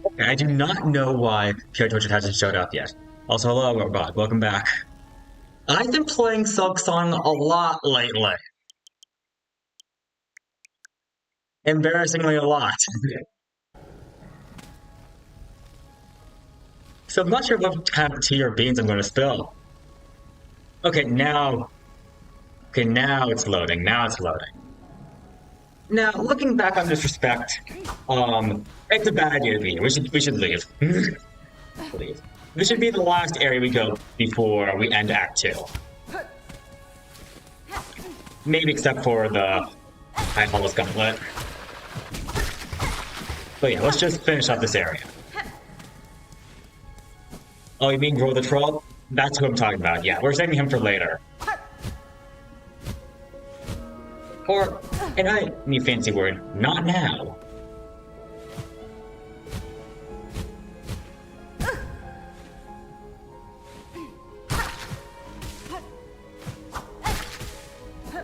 And I do not know why Pure Tortured hasn't showed up yet. Also, hello, Robot. Welcome back. I've been playing Silksong a lot lately. Embarrassingly a lot. So I'm not sure what kind of tea or beans I'm going to spill. Okay, now... Okay, now it's loading. Now it's loading. Now, looking back on this respect, it's a bad idea to be here. We should leave. Leave. This should be the last area we go before we end Act 2. Maybe except for the High Hollows Gauntlet. But yeah, let's just finish up this area. Oh, you mean Grow the Troll? That's who I'm talking about, yeah. We're saving him for later. Or, and I need a fancy word, not now.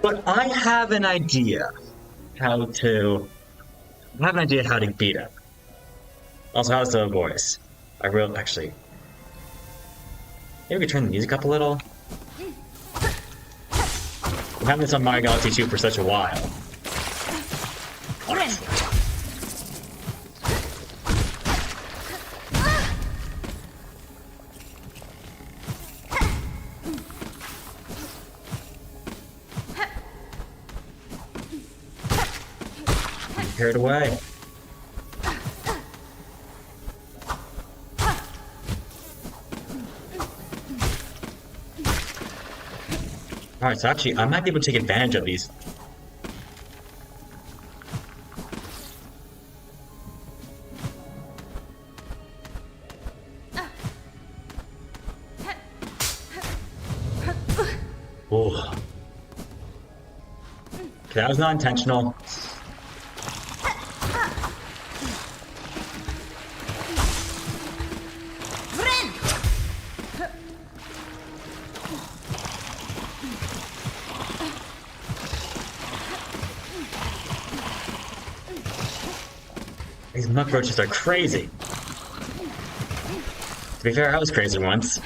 But I have an idea how to... I have an idea how to beat him. Also, how's the voice? I will actually... Maybe we could turn the music up a little? I'm having this on Mario Galaxy 2 for such a while. Carried away. Alright, so actually, I might be able to take advantage of these. Ooh. Okay, that was not intentional. These muck roaches are crazy. To be fair, I was crazy once.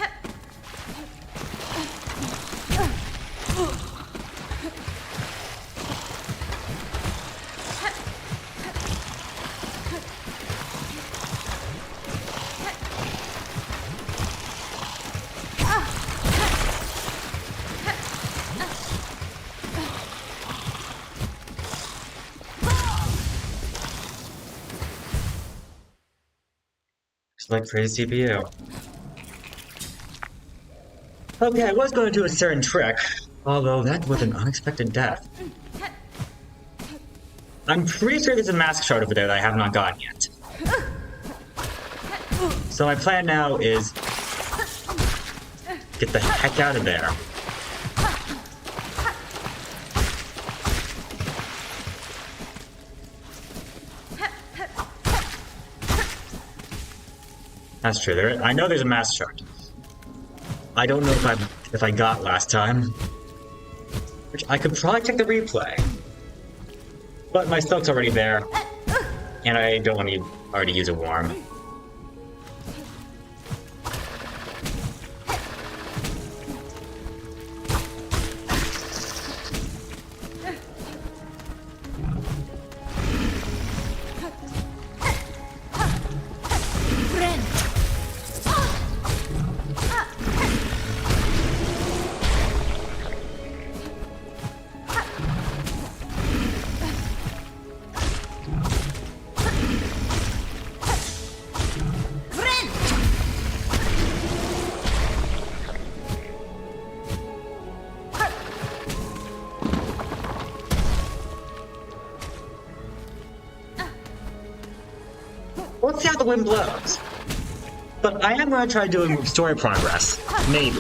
Like crazy CPU. Okay, I was going to do a certain trick, although that was an unexpected death. I'm pretty sure there's a mask shard over there that I have not gotten yet. So my plan now is get the heck out of there. That's true. I know there's a mask shard. I don't know if I got last time. Which I could probably check the replay. But my stuff's already there. And I don't want to already use a worm. Let's see how the wind blows. But I am going to try doing story progress. Maybe.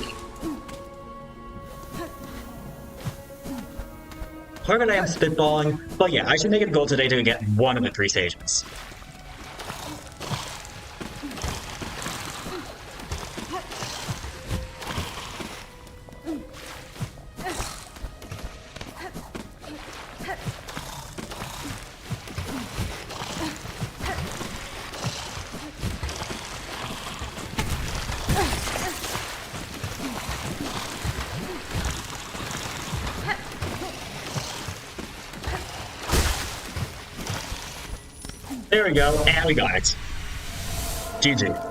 Part of it I am spitballing, but yeah, I should make it a goal today to get one of the 3 stages. There we go, and we got it. GG.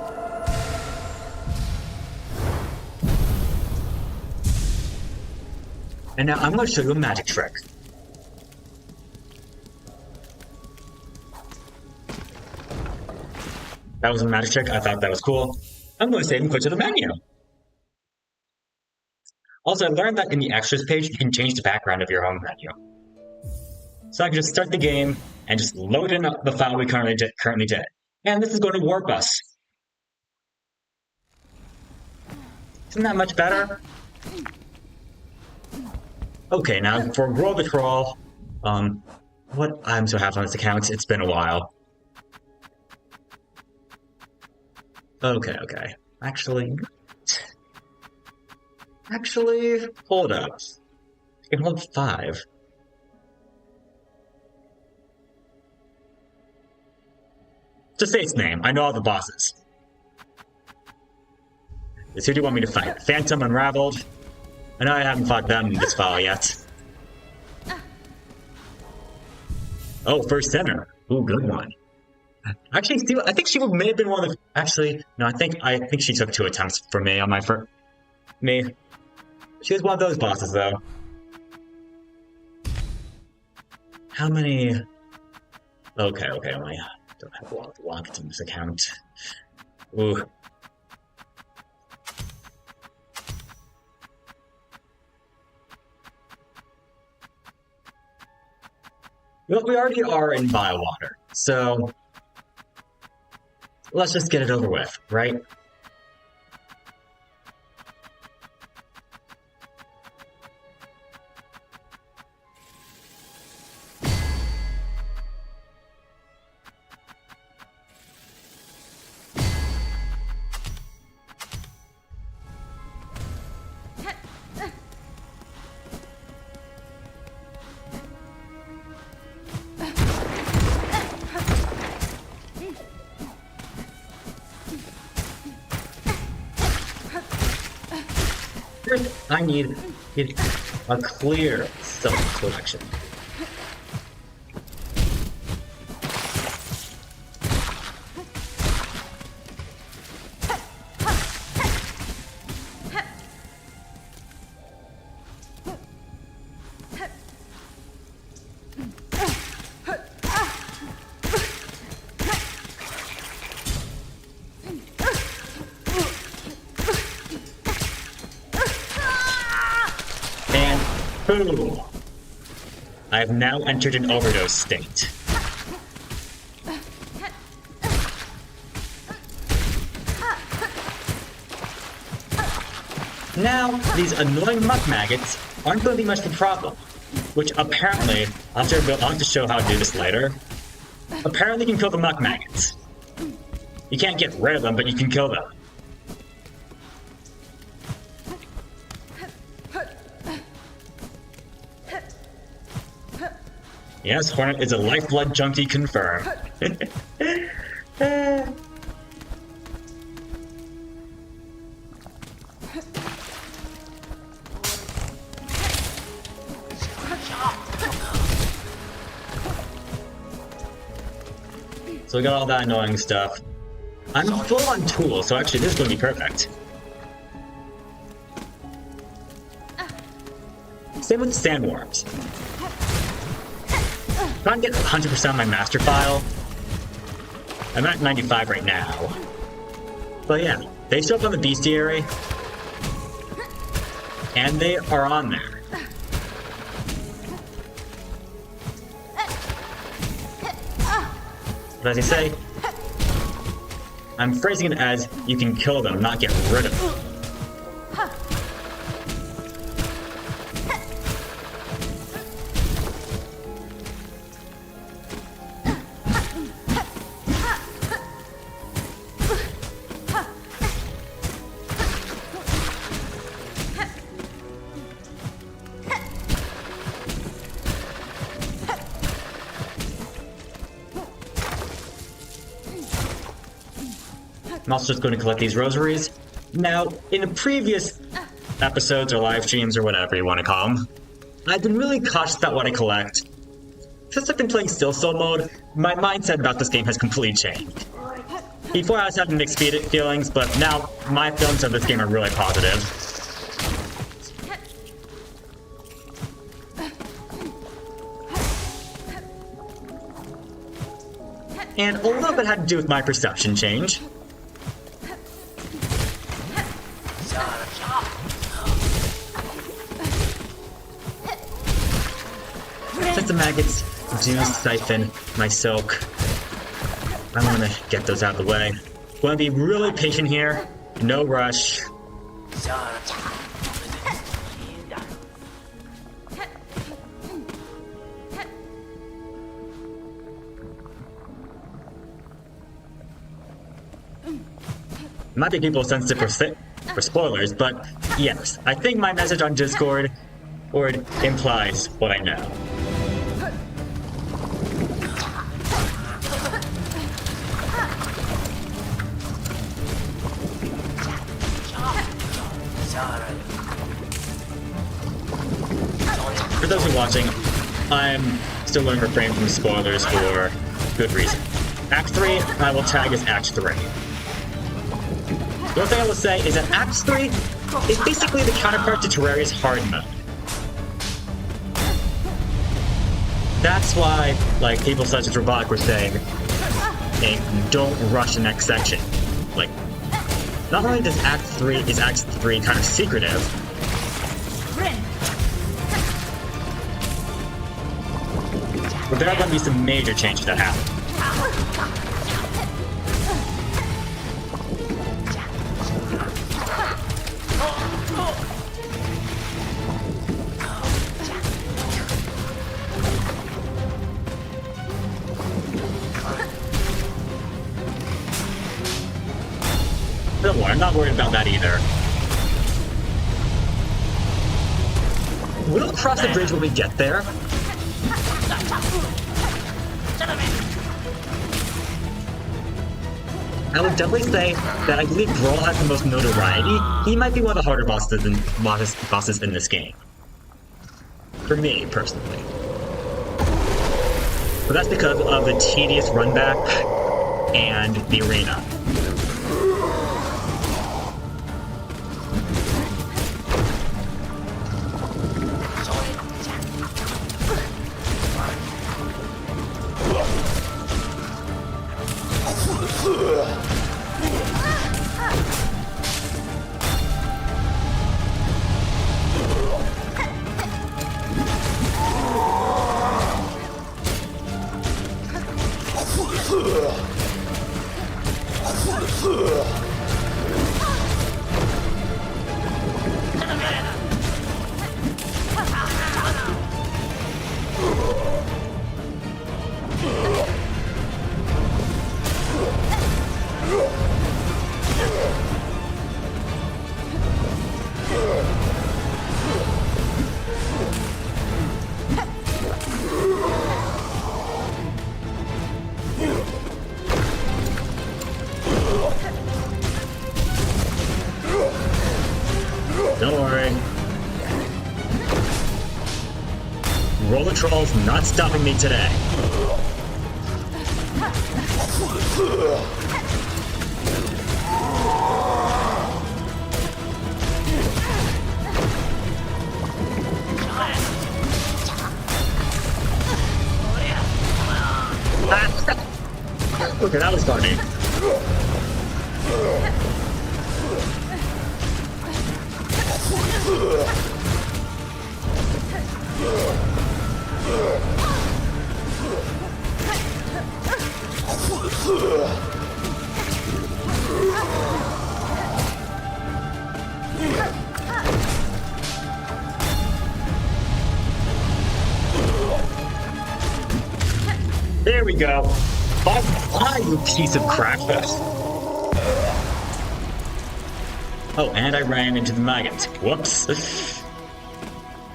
And now I'm going to show you a magic trick. That was a magic trick. I thought that was cool. I'm going to save and quit to the menu. Also, I learned that in the extras page, you can change the background of your home menu. So I can just start the game and just load in the file we currently did. And this is going to warp us. Isn't that much better? Okay, now for Roll the Troll, what I'm so happy on this account, it's been a while. Okay. Actually, hold up. I can hold 5. Just say its name. I know all the bosses. Who do you want me to fight? Phantom Unraveled? I know I haven't fought them in this file yet. Oh, First Sinner. Ooh, good one. Actually, I think she may have been one of the... Actually, no, I think she took 2 attempts for me on my first... Me. She was one of those bosses, though. How many... Okay, I don't have a lot of locked in this account. Ooh. Well, we already are in Bywater, so... Let's just get it over with, right? I need a clear silk collection. Boom! I have now entered an overdose state. Now, these annoying muck maggots aren't going to be much of a problem, which apparently, I'll have to show how to do this later, apparently you can kill the muck maggots. You can't get rid of them, but you can kill them. Yes, Hornet is a lifeblood junkie confirmed. So we got all that annoying stuff. I'm full on tools, so actually this is going to be perfect. Same with sandworms. Trying to get 100% on my master file. I'm at 95 right now. But yeah, they show up on the bestiary. And they are on there. But as I say, I'm phrasing it as you can kill them, not get rid of them. I'm also just going to collect these rosaries. Now, in the previous episodes or live streams or whatever you want to call them, I've been really cautious about what I collect. Since I've been playing Silksong mode, my mindset about this game has completely changed. Before I was having mixed feelings, but now my feelings of this game are really positive. And a little bit had to do with my perception change. Since the maggots do siphon my silk, I want to get those out of the way. Want to be really patient here, no rush. Might be people sensitive for spoilers, but yes, I think my message on Discord implies what I know. For those who are watching, I'm still going to refrain from spoilers for good reason. Act 3, I will tag as Act 3. The only thing I will say is that Act 3 is basically the counterpart to Terraria's hard mode. That's why, like, people such as Robotic were saying, hey, don't rush the next section. Like, not only is Act 3 kind of secretive, but there are going to be some major changes that happen. Don't worry, I'm not worried about that either. We'll cross the bridge when we get there. I would definitely say that I believe Brawl has the most notoriety. He might be one of the harder bosses in this game. For me, personally. But that's because of the tedious runback and the arena. Don't worry. Roller Troll's not stopping me today. Okay, that was funny. There we go. Bye, you piece of crap. Oh, and I ran into the maggots. Whoops.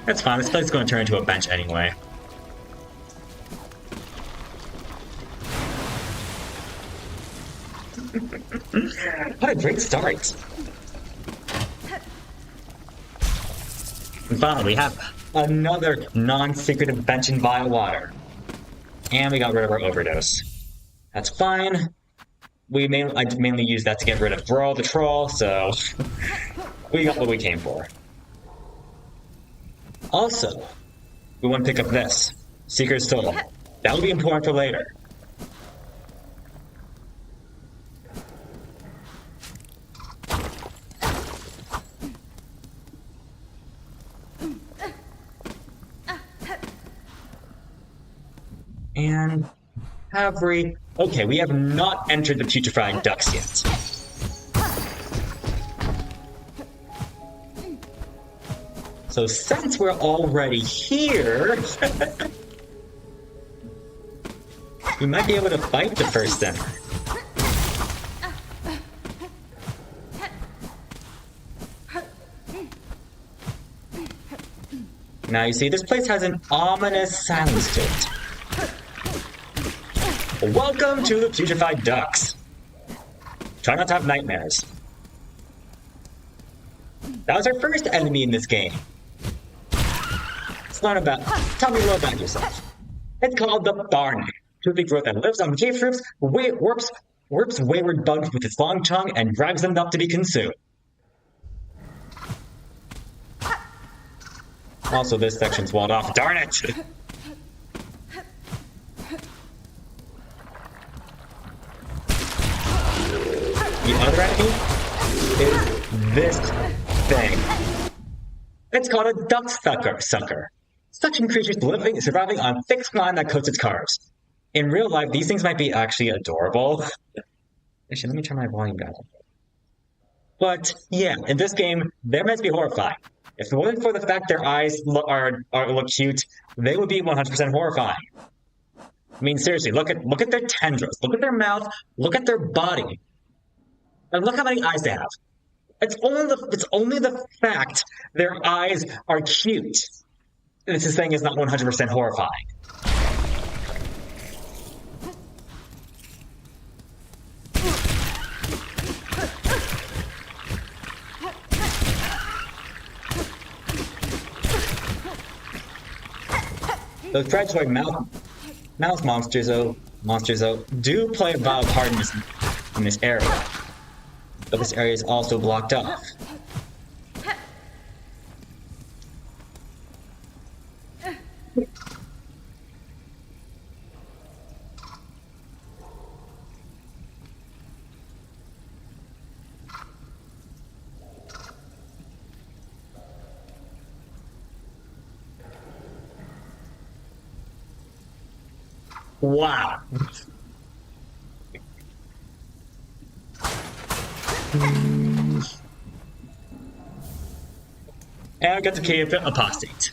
That's fine, this place is going to turn into a bench anyway. What a great start. And finally, we have another non-secretive bench in Vile Water. And we got rid of our overdose. That's fine. I mainly use that to get rid of Brawl the Troll, so we got what we came for. Also, we want to pick up this. Seeker's Soul. That will be important for later. And have we... Okay, we have not entered the putrefied ducts yet. So since we're already here, we might be able to fight the first center. Now you see, this place has an ominous silence to it. Welcome to the putrefied ducts. Try not to have nightmares. That was our first enemy in this game. It's not about... Tell me a little about yourself. It's called the Barney. Toothy growth that lives on cave troops, warps wayward bugs with its long tongue, and drags them up to be consumed. Also, this section's walled off. Darn it! The other enemy is this thing. It's called a duck sucker. Suction creatures surviving on thick slime that coats its cars. In real life, these things might be actually adorable. Actually, let me turn my volume down. But yeah, in this game, they're meant to be horrifying. If it wasn't for the fact their eyes look cute, they would be 100% horrifying. I mean, seriously, look at their tendrils, look at their mouth, look at their body, and look how many eyes they have. It's only the fact their eyes are cute. This thing is not 100% horrifying. Those predatory mouse monsters, though, do play a vital part in this area. But this area is also blocked off. Wow. And I got the Cave Apostate.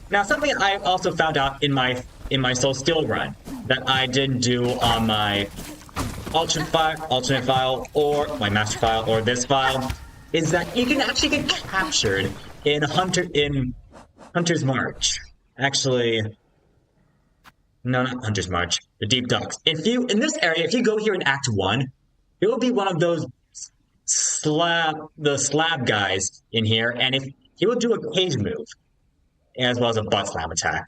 Now, something I also found out in my Soul Steel run that I didn't do on my alternate file, or my master file, or this file, is that you can actually get captured in Hunter's March. Actually, no, not Hunter's March. The Deep Ducts. In this area, if you go here in Act 1, it will be one of those slab guys in here, and if he will do a cage move, as well as a butt slam attack.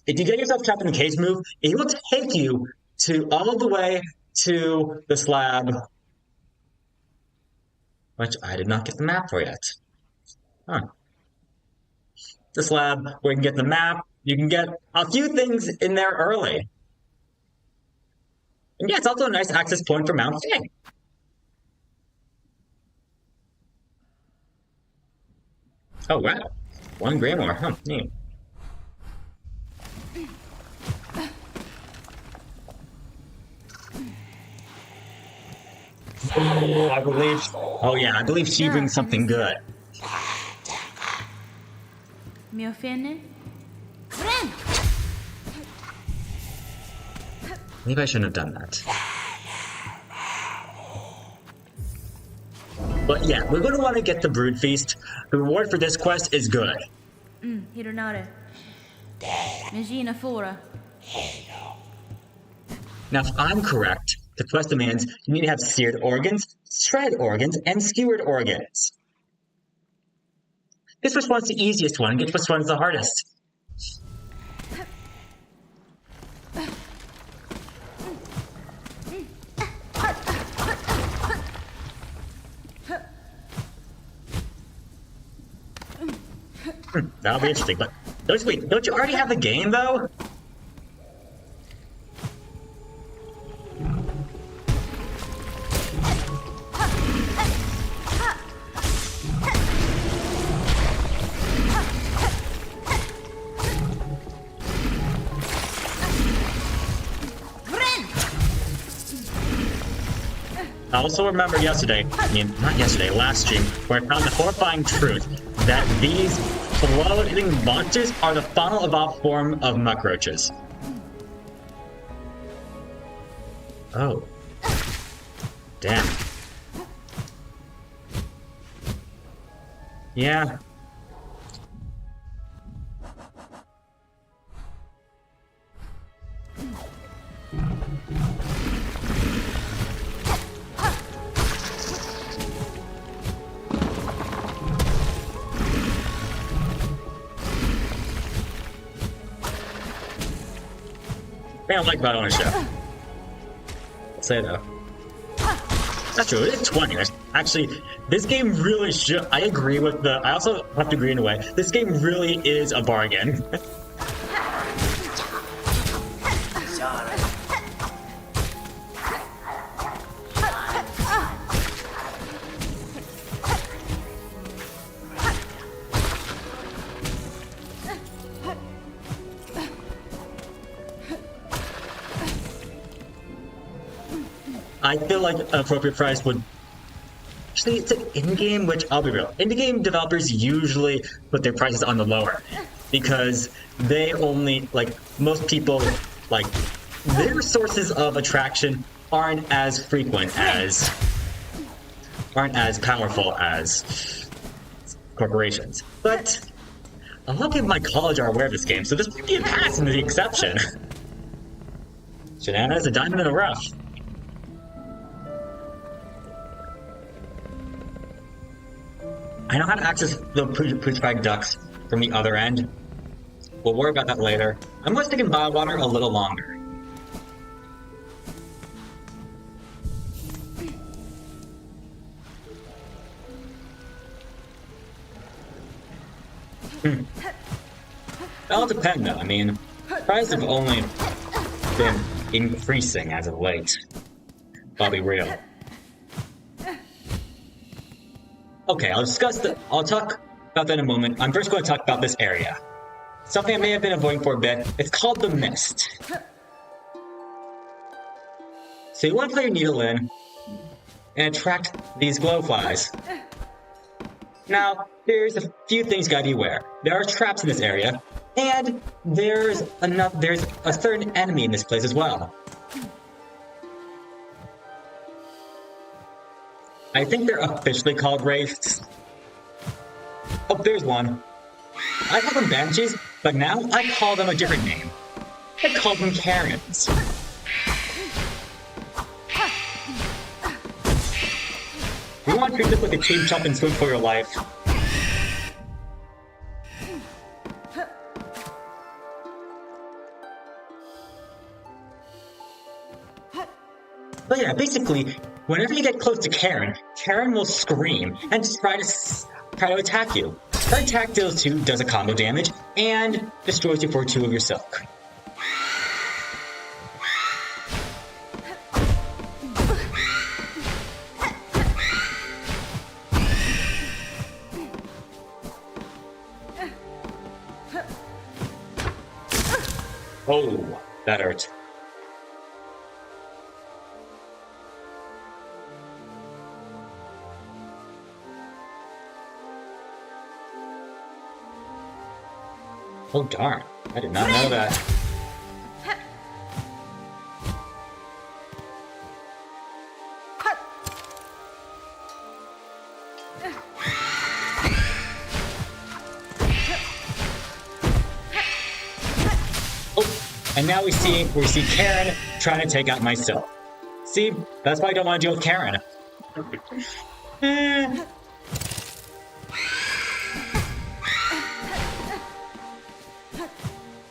If you get yourself trapped in a cage move, he will take you all the way to the slab, which I did not get the map for yet. Huh. The slab where you can get the map, you can get a few things in there early. And yeah, it's also a nice access point for Mount Fang. Oh, wow. 1 Grimoire, huh, neat. I believe she brings something good. Maybe I shouldn't have done that. But yeah, we're going to want to get the Brood Feast. The reward for this quest is good. Now, if I'm correct, the quest demands you need to have seared organs, shred organs, and skewered organs. This one's the easiest one, and this one's the hardest. That'll be interesting, but wait, don't you already have the game though? I also remember yesterday, not yesterday, last stream, where I found the horrifying truth that these floating monsters are the final evolved form of muckroaches. Oh. Damn. Yeah. I don't like about ownership. I'll say though. That's true, it is 20. Actually, this game really should. I agree with the. I also have to agree in a way. This game really is a bargain. I feel like an appropriate price would. Actually, it's an in-game, which I'll be real. In-game developers usually put their prices on the lower because they only most people their sources of attraction aren't as frequent as aren't as powerful as corporations. But a lot of my college are aware of this game, so this might be a pass into the exception. Shenana is a diamond in the rough. I know how to access the Poochbag ducks from the other end. We'll worry about that later. I'm going to stick in Biowater a little longer. That'll depend though. I mean, prices have only been increasing as of late. I'll be real. Okay, I'll talk about that in a moment. I'm first going to talk about this area. Something I may have been avoiding for a bit. It's called the Mist. So you want to put your needle in and attract these glowflies. Now, there's a few things you gotta be aware. There are traps in this area, and there's a certain enemy in this place as well. I think they're officially called wraiths. Oh, there's one. I call them banshees, but now I call them a different name. I call them Karens. You want to treat this like a cheap chop and swim for your life. But yeah, basically, whenever you get close to Karen, Karen will scream and try to attack you. Her attack does a combo damage and destroys you for 2 of your silk. Oh, that hurt. Oh darn, I did not know that. Oh, and now we see Karen trying to take out my silk. See, that's why I don't want to deal with Karen.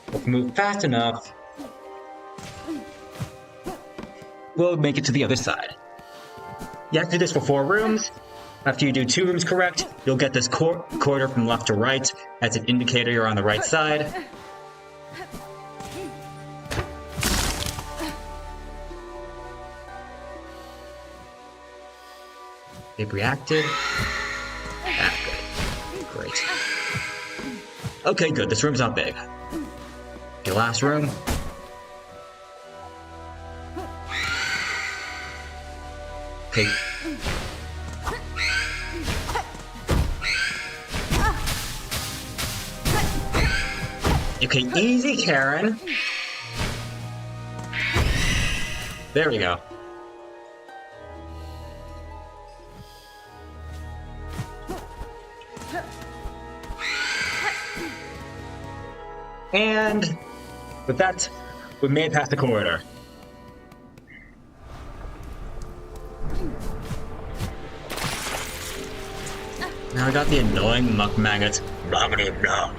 If we move fast enough, we'll make it to the other side. You have to do this for 4 rooms, After you do 2 rooms correct, you'll get this corridor from left to right. That's an indicator you're on the right side. They've reacted. Ah, good. Great. Okay, good. This room's not big. Okay, last room. Okay. Okay, easy, Karen. There we go. And with that, we made it past the corridor. Now I got the annoying muck maggots. Blah, blah, blah.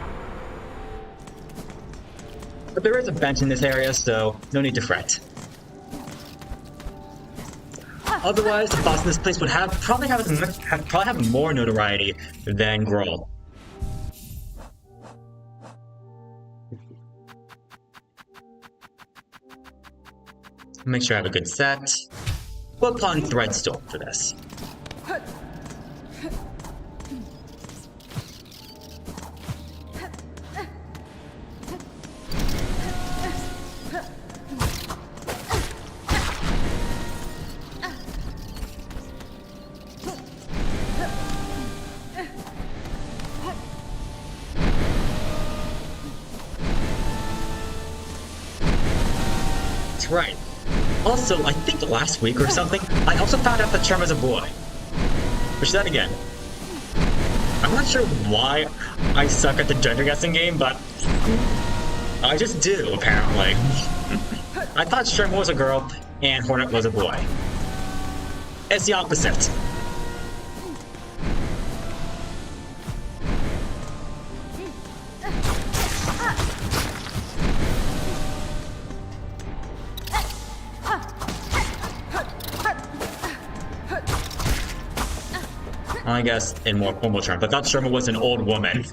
But there is a bench in this area, so no need to fret. Otherwise, the boss in this place would probably have more notoriety than Grohl. Make sure I have a good set. We'll put on Threadstone for this. That's right. Also, I think last week or something, I also found out that Charm is a boy. Which then again, I'm not sure why I suck at the gender guessing game, but I just do, apparently. I thought Charm was a girl and Hornet was a boy. It's the opposite. I guess in more formal terms, I thought Sherma was an old woman.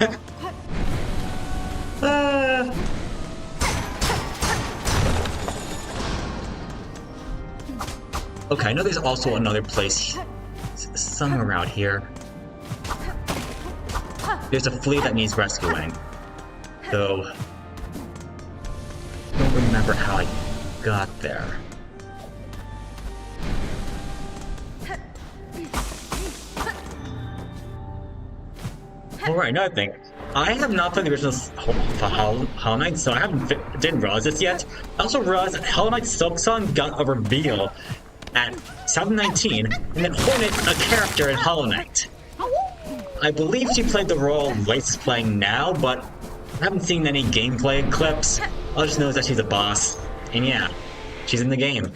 Okay, I know there's also another place somewhere around here. There's a flea that needs rescuing. Though, I don't remember how I got there. Alright, another thing. I have not played the original Hollow Knight, so I didn't realize this yet. I also realized that Hollow Knight Silksong got a reveal at 719, and then Hornet a character in Hollow Knight. I believe she played the role Lace is playing now, but I haven't seen any gameplay clips. All I just know is that she's a boss, and yeah, she's in the game.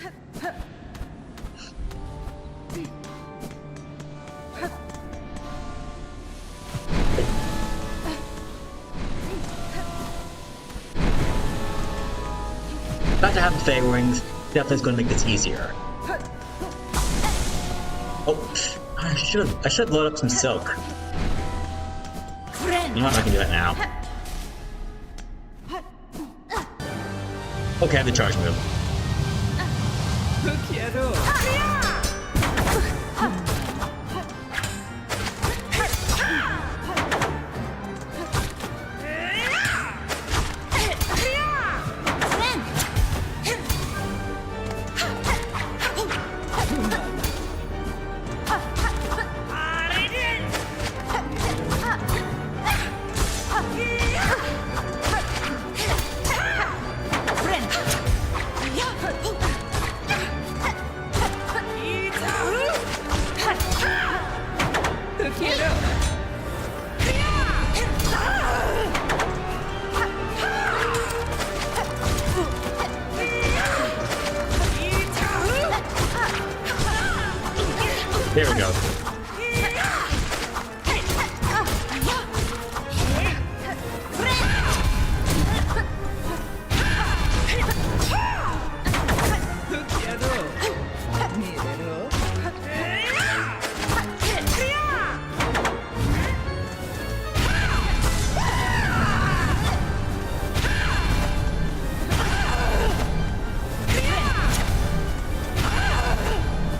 About to have the Fey Rings, definitely is going to make this easier. Oh, I should load up some silk. You know what, I can do that now. Okay, I have the charge move. There we go.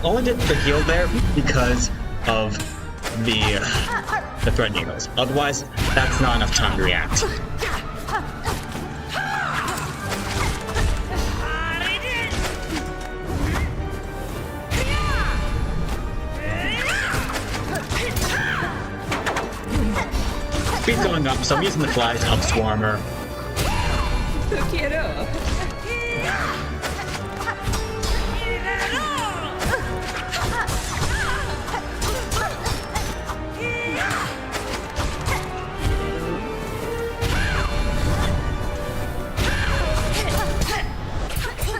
only did the heal there because of the thread needles. Otherwise, that's not enough time to react. Speed's going up, so I'm using the flies to help swarm her.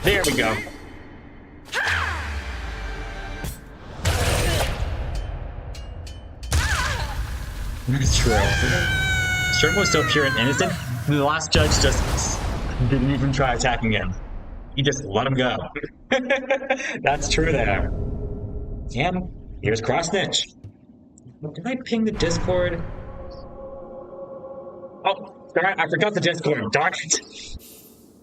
There we go. That's true. Sherman was so pure and innocent, the last judge just didn't even try attacking him. He just let him go. That's true there. And here's Cross Snitch. Did I ping the Discord? Oh, darn, I forgot the Discord. Darn it.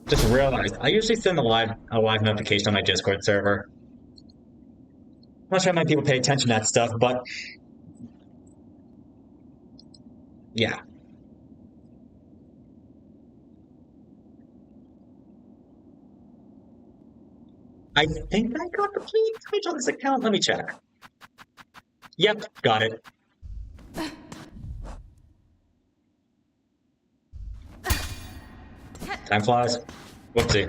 Just realized. I usually send a live notification on my Discord server. I'm not sure how many people pay attention to that stuff, but yeah. I think I got the page on this account. Let me check. Yep, got it. Time flies. Whoopsie.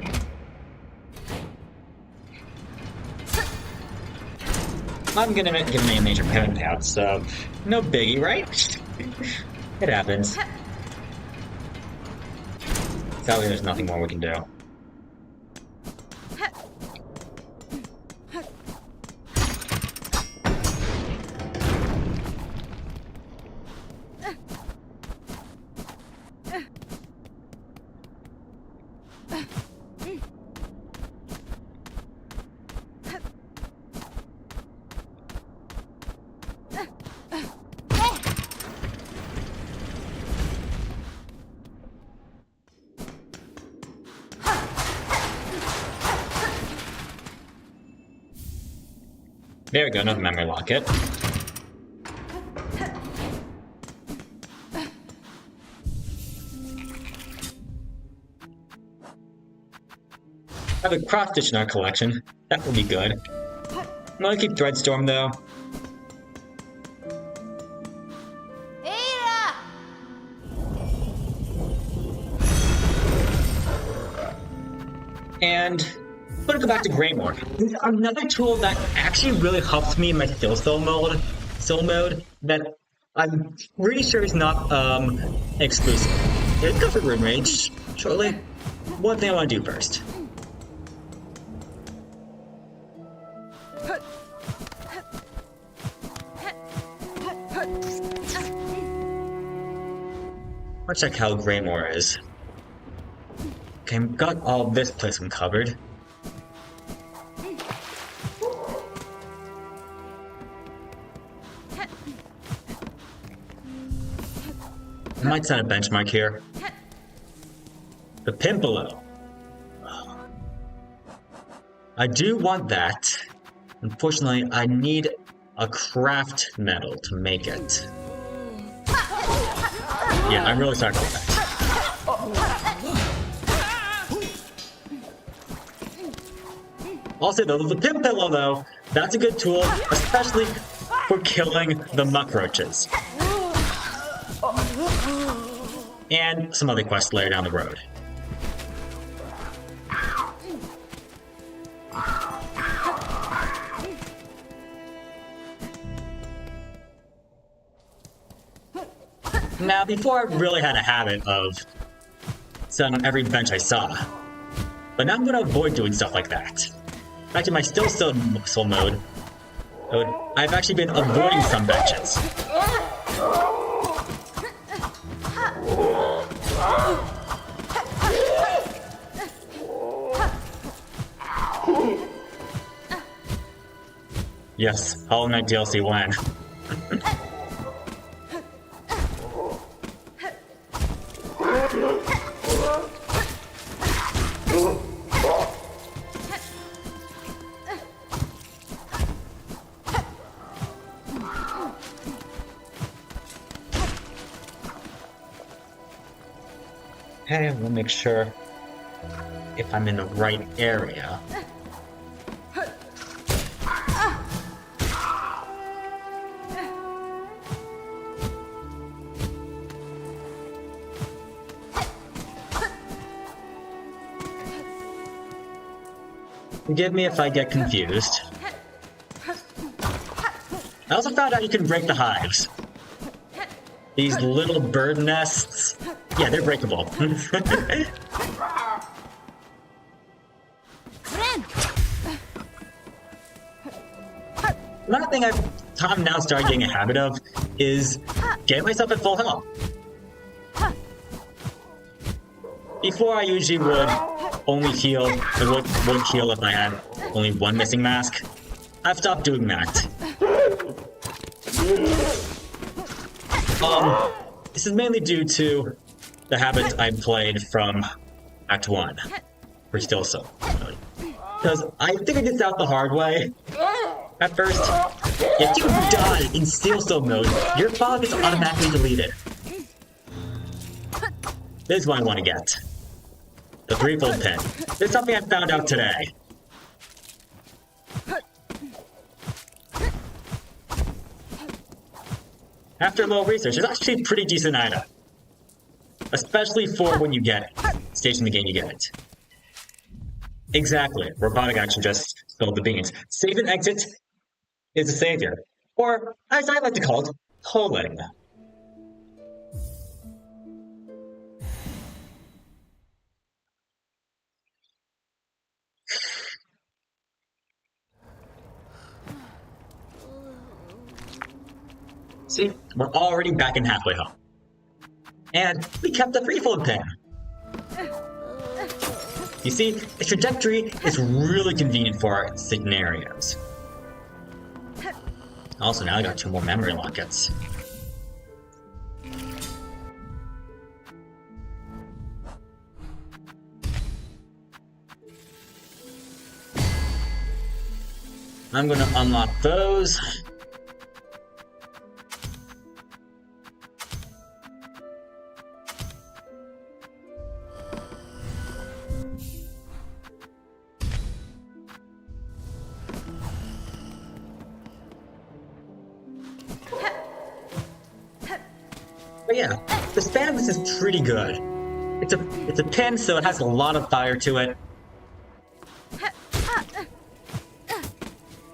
I'm gonna give me a major pen pad, so no biggie, right? It happens. Sadly, there's nothing more we can do. There we go, another memory locket. I have a cross stitch in our collection. That will be good. I'm gonna keep Threadstorm though. And I'm gonna go back to Greymore. Another tool that actually really helps me in my Silksong mode that I'm pretty sure is not exclusive. Let's go for Rune Rage shortly. One thing I want to do first. Let's check how Greymore is. Okay, I've got all this placement covered. I might set a benchmark here. The Pimpolo. I do want that. Unfortunately, I need a craft metal to make it. Yeah, I'm really sorry about that. Also, the Pimp Pillow, though, that's a good tool, especially for killing the muckroaches. And some other quests later down the road. Now, before I really had a habit of setting on every bench I saw, but now I'm going to avoid doing stuff like that. Back to my soul mode, I've actually been avoiding some benches. Yes, Hollow Knight DLC when. Okay, we'll make sure if I'm in the right area. Forgive me if I get confused. I also found out you can break the hives. These little bird nests, yeah, they're breakable. Another thing I'm now starting getting a habit of is getting myself at full health. Before I usually would only heal, I would heal if I had only one missing mask. I've stopped doing that. This is mainly due to the habit I played from Act 1 for Silksong. Because I figured this out the hard way. At first, if you die in Silksong mode, your file gets automatically deleted. This is what I want to get. The threefold pin. This is something I found out today. After a little research, it's actually a pretty decent item. Especially for when you get it. Stage in the game you get it. Exactly. Robotic action just spilled the beans. Save and exit is a savior. Or, as I like to call it, tolling. See, we're already back in halfway home. And we kept the threefold pin. You see, the trajectory is really convenient for our scenarios. Also, now I got 2 more memory lockets. I'm gonna unlock those. But yeah, the span of this is pretty good. It's a pin, so it has a lot of fire to it.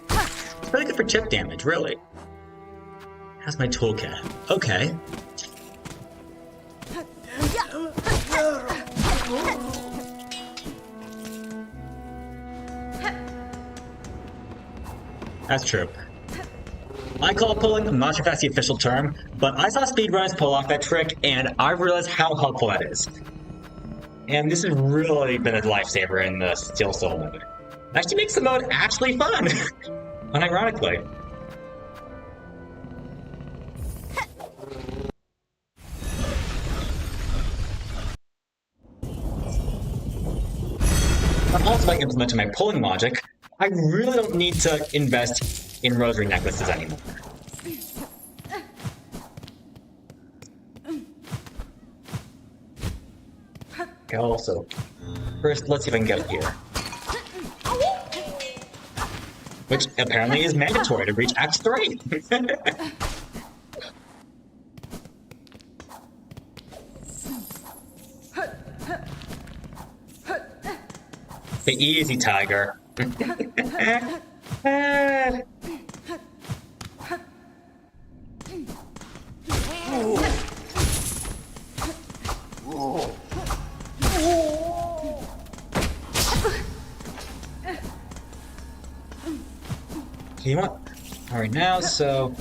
It's really good for chip damage, really. How's my toolkit? Okay. That's true. I call it pulling, I'm not sure if that's the official term, but I saw speedrunners pull off that trick, and I realized how helpful that is. And this has really been a lifesaver in the Silksong mode. It actually makes the mode actually fun, unironically. Also, by implementing my pulling logic, I really don't need to invest in rosary necklaces anymore. Okay, also, first let's see if I can get up here. Which apparently is mandatory to reach Act 3. The easy, tiger. You know what? Alright now, so...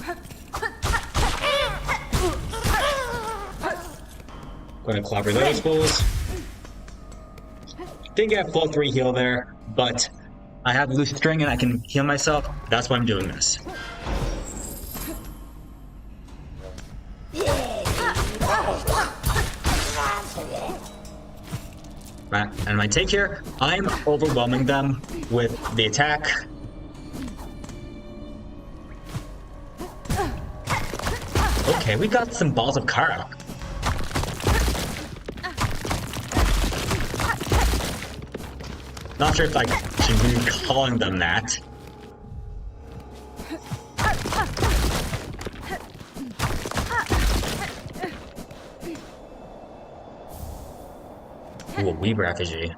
Gonna clobber those fools. Didn't get full 3 heal there, but I have loose string and I can heal myself. That's why I'm doing this. Right, and my take here, I'm overwhelming them with the attack. Okay, we got some balls of Karak. Not sure if I should be calling them that. Ooh, a weeb refugee.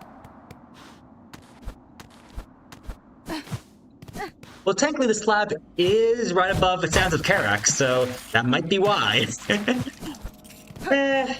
Well, technically the slab is right above the sands of Karak, so that might be why. Eh.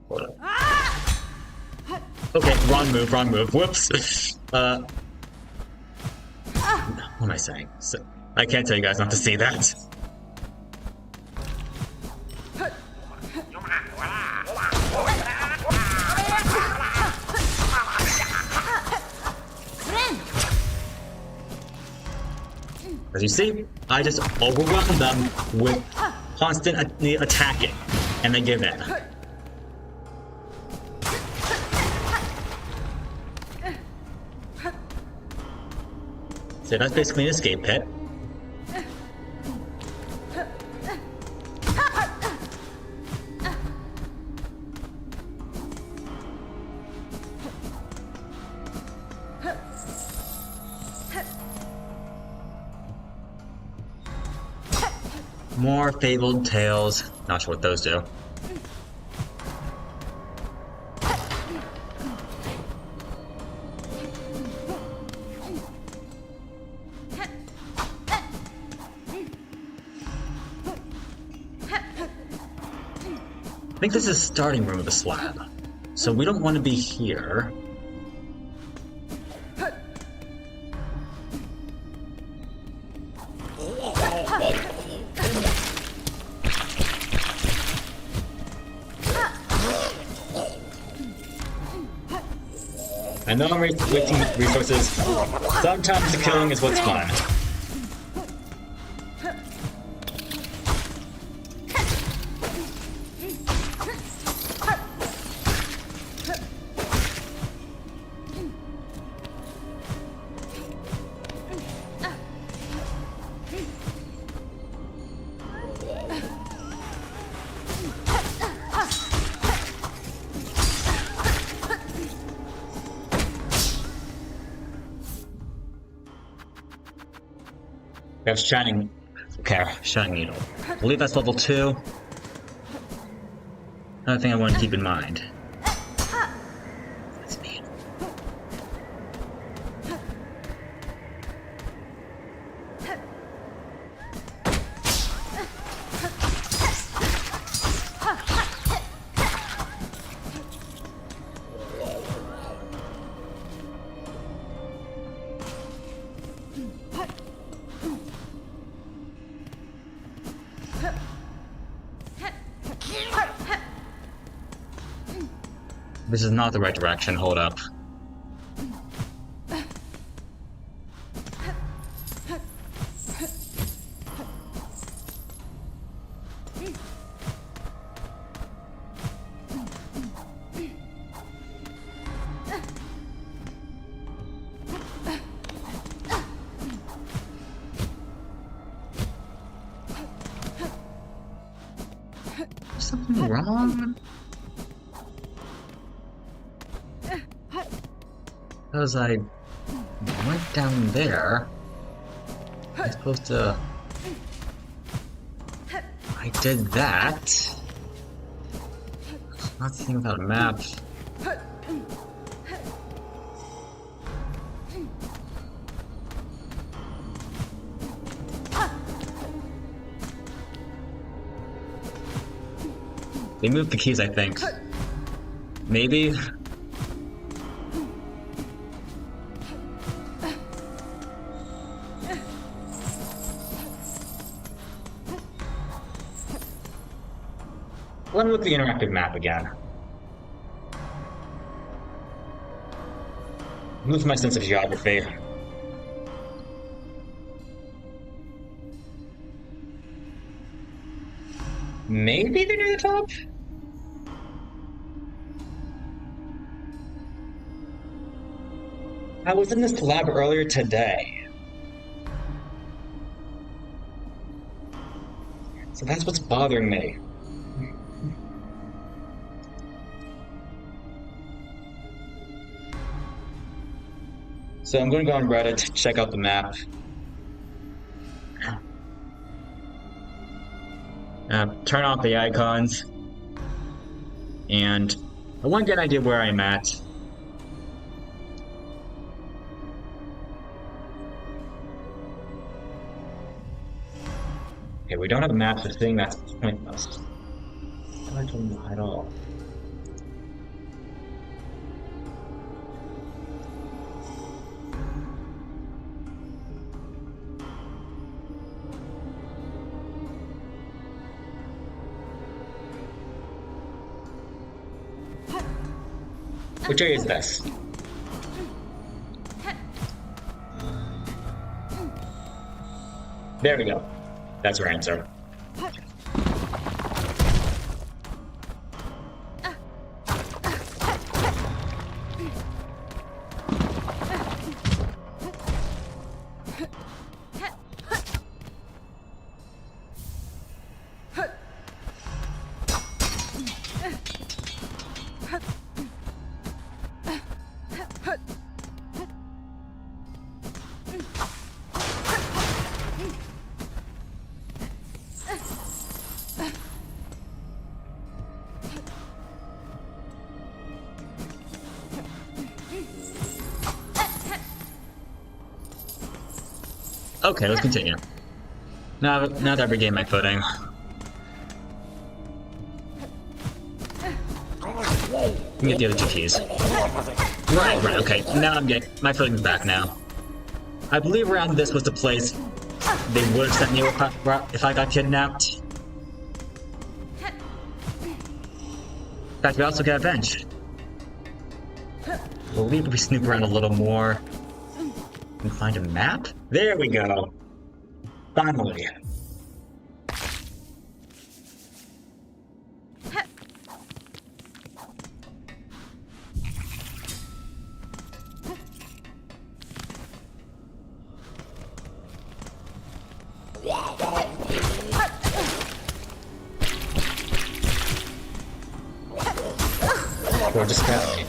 Hold up. Okay, wrong move. Whoops. What am I saying? So, I can't tell you guys not to see that. As you see, I just overwhelm them with constant attacking, and they give in. So that's basically an escape pit. More fabled tales. Not sure what those do. I think this is the starting room of the slab. So we don't want to be here. I know I'm wasting resources. Sometimes the killing is what's fun. We have Shining... Okay, Shining Needle. I believe that's level 2. Another thing I want to keep in mind. That's me. This is not the right direction, hold up. Is something wrong? Because I went down there, I'm supposed to... I did that. Not seeing without a map. They moved the keys, I think. Maybe? Let me look at the interactive map again. Lose my sense of geography. Maybe they're near the top? I was in this lab earlier today. So that's what's bothering me. So I'm going to go on Reddit to check out the map. Turn off the icons. And I want to get an idea where I'm at. Okay, we don't have a map, so thing that's pointless. I don't know at all. Which area is this? There we go. That's our answer. Okay, let's continue. Now that I've regained my footing. Let me get the other two keys. Right, okay. Now I'm getting my footing's back now. I believe around this was the place they would have sent me if I got kidnapped. In fact, we also got a bench. I believe if we snoop around a little more and find a map? There we go. Finally. Or just grab me.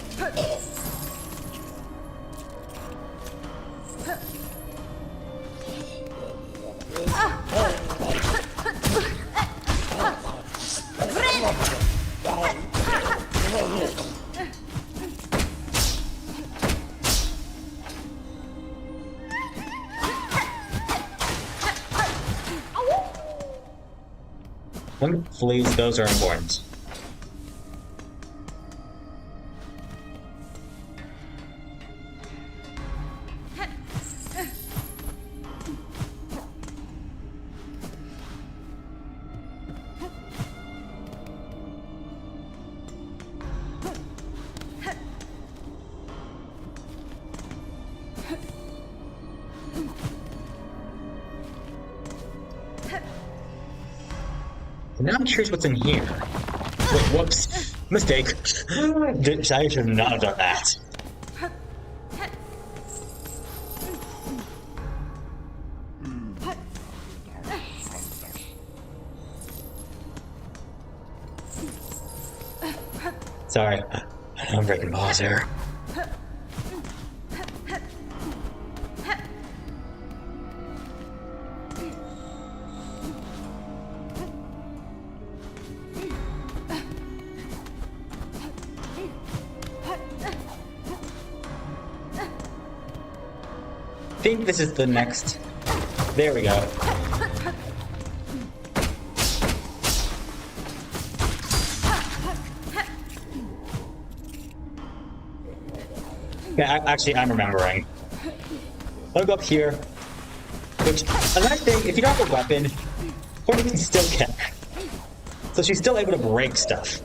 When fleas, those are important. Now I'm curious what's in here. Whoops. Mistake. I should not have done that. Sorry. I'm breaking balls here. I think this is the next. There we go. Yeah, actually, I'm remembering. I'll go up here. Which, a nice thing, if you don't have a weapon, or you can still get. So she's still able to break stuff.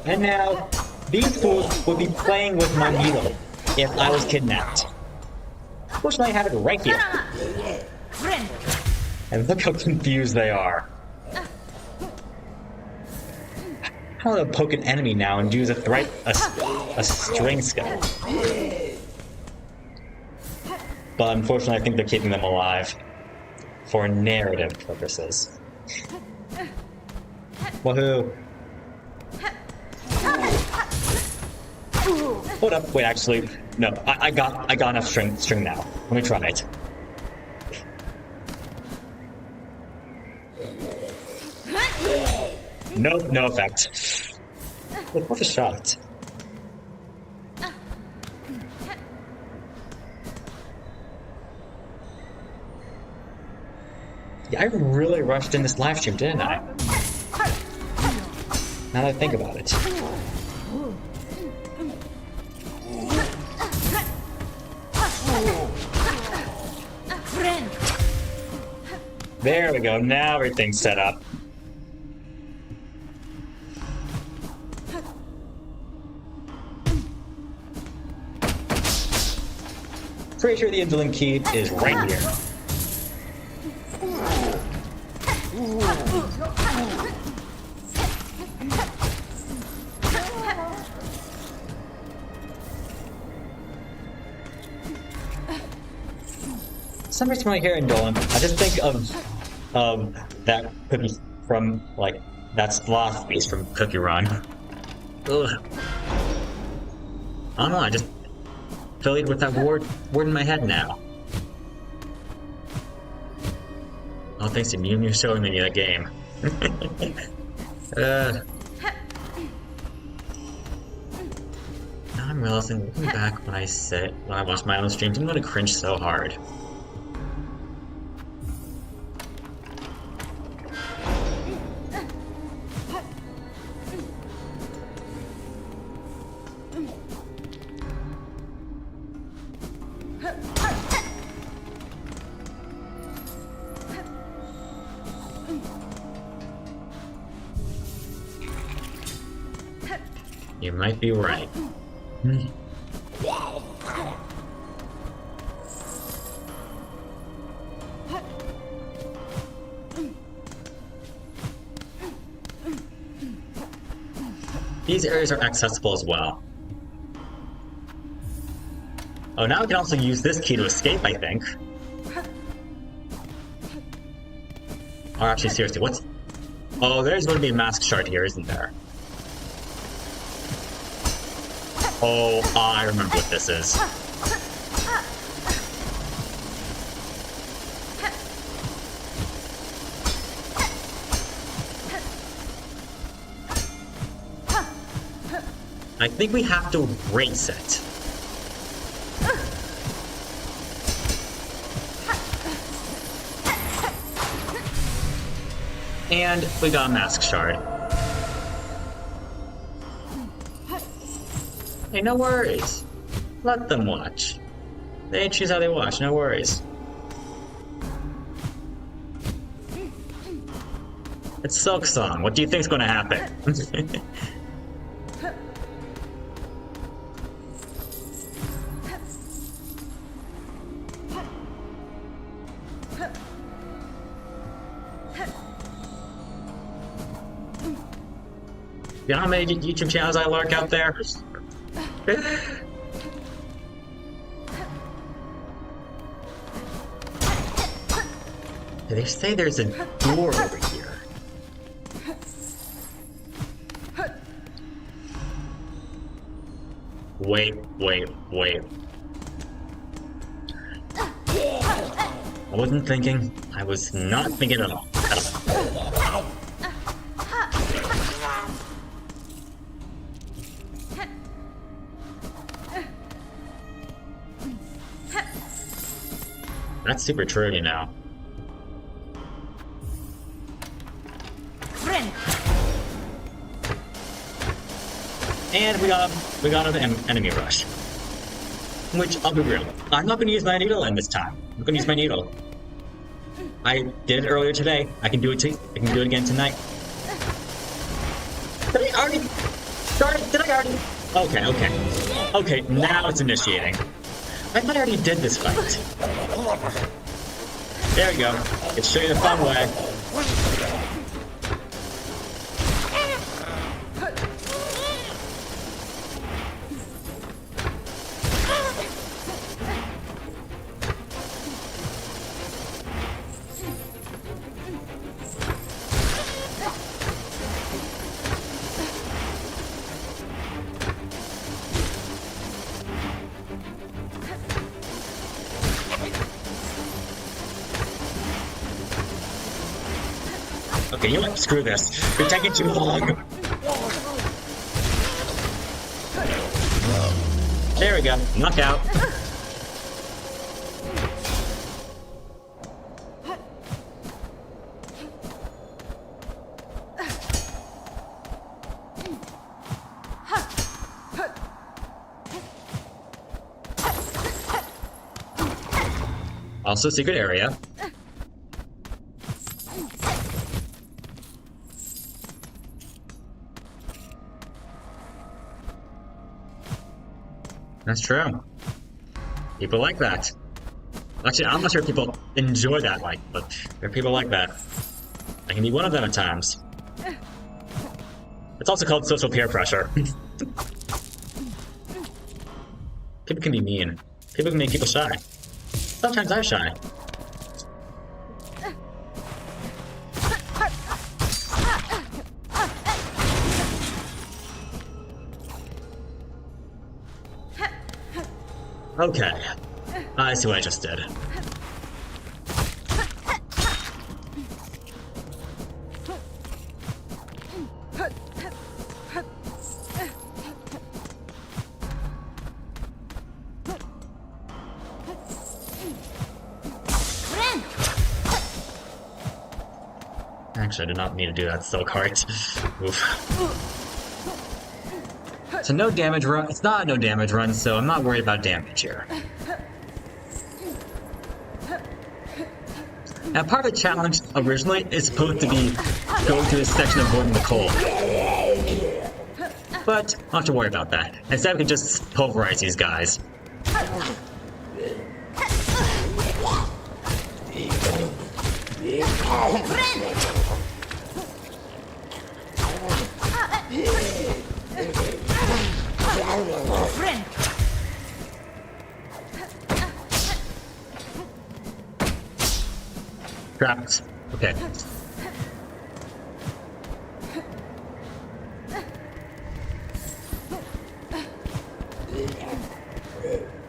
And now, these fools would be playing with my needle if I was kidnapped. Fortunately, I have it right here. And look how confused they are. How do I poke an enemy now and use a string skill? But unfortunately, I think they're keeping them alive for narrative purposes. Woohoo! Hold up, wait, actually, no, I got enough string now. Let me try it. Nope, no effect. Look, what a shot. Yeah, I really rushed in this live stream, didn't I? Now that I think about it. There we go, now everything's set up. Pretty sure the indolent key is right here. For some reason when I hear indolent, I just think of that cookie from, like, that sloth beast from Cookie Run. Ugh. I don't know, I just affiliated with that word in my head now. All thanks to you showing me that game. Now I'm realizing, looking back when I watched my own streams, I'm gonna cringe so hard. You might be right. These areas are accessible as well. Oh, now I can also use this key to escape, I think. Or actually, seriously, what's... Oh, there's going to be a mask shard here, isn't there? Oh, I remember what this is. I think we have to race it. And we got a mask shard. Hey, no worries. Let them watch. They choose how they watch, no worries. It's Silksong. What do you think's gonna happen? You know how many YouTube channels I lurk out there? They say there's a door over here. Wait. I wasn't thinking. I was not thinking at all. That's super true, you know. And we got an enemy rush. Which, I'll be real, I'm not going to use my needle in this time. I'm going to use my needle. I did it earlier today. I can do it too. I can do it again tonight. Did I already start? Did I already? Okay, okay. Okay, now it's initiating. I thought I already did this fight. There we go. Let's show you the fun way. Okay, you know what? Screw this. You're taking too long. There we go. Knockout. Also, secret area. That's true. People like that. Actually, I'm not sure if people enjoy that but there are people like that. I can be one of them at times. It's also called social peer pressure. People can be mean. People can make people shy. Sometimes I'm shy. Okay. I see what I just did. Actually, I did not mean to do that so hard. Oof. So no damage run. It's not a no damage run, so I'm not worried about damage here. Now, part of the challenge originally is supposed to be going through this section avoiding the cold. But I don't have to worry about that. Instead, we can just pulverize these guys. Trapped. Okay.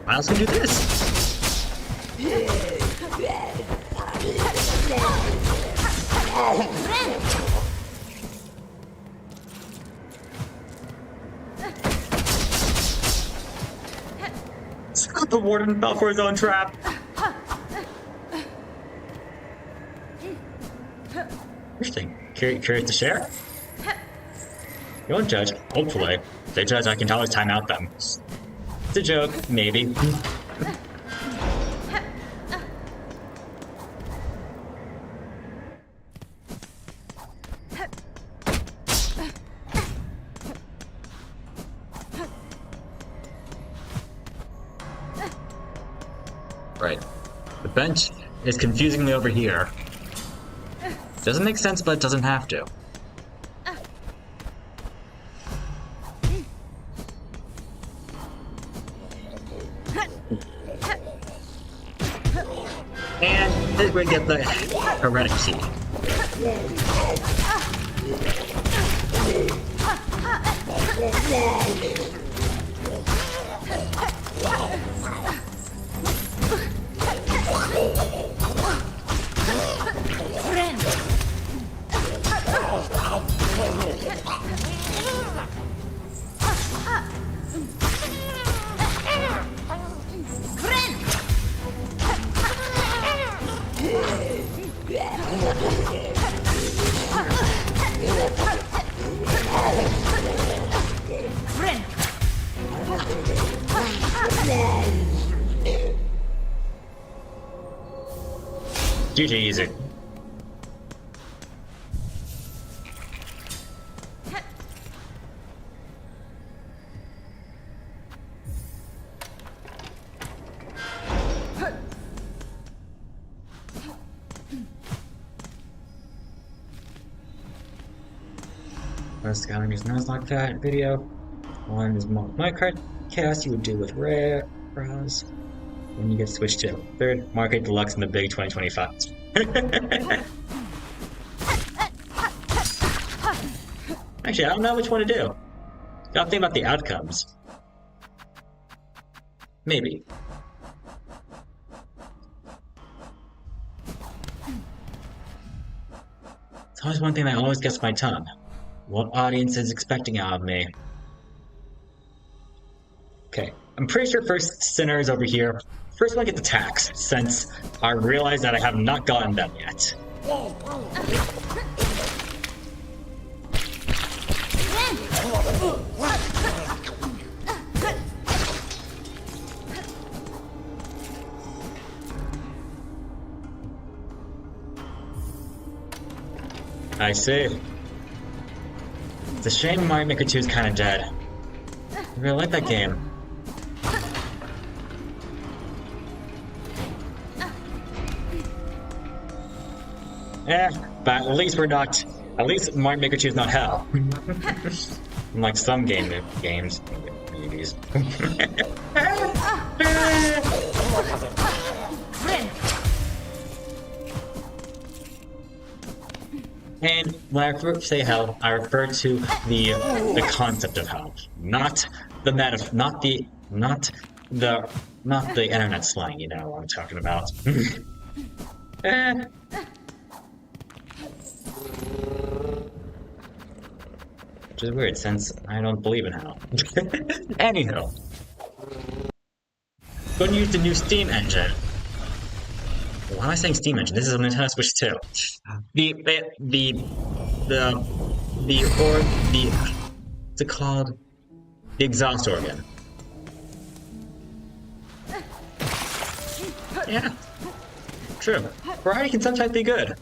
I also do this. The warden fell for his own trap. Interesting. Curious to share? You won't judge, hopefully. If they judge, I can always time out them. It's a joke, maybe. Right. The bench is confusing me over here. Doesn't make sense, but it doesn't have to. And this is where we get the heretic seed. GG easy. Most scavengers knows like that video. One is my card cast you would do with rare browse when you get switched to. Third, Market Deluxe in the big 2025. Actually, I don't know which one to do. Gotta think about the outcomes. Maybe. It's always one thing that always gets my tongue. What audience is expecting out of me? Okay, I'm pretty sure first sinner is over here. First one gets the tax, since I realize that I have not gotten them yet. I see. It's a shame Mario Maker 2 is kind of dead. I really like that game. But at least we're not. At least Mario Maker 2 is not hell. Unlike some games. Movies. And when I say hell, I refer to the concept of hell, not the not the internet slang. You know what I'm talking about. Which is weird, since I don't believe in hell. Anyhow, going to use the new Steam engine. Why am I saying Steam engine? This is a Nintendo Switch 2. What's it called? The exhaust organ. Yeah, true. Variety can sometimes be good.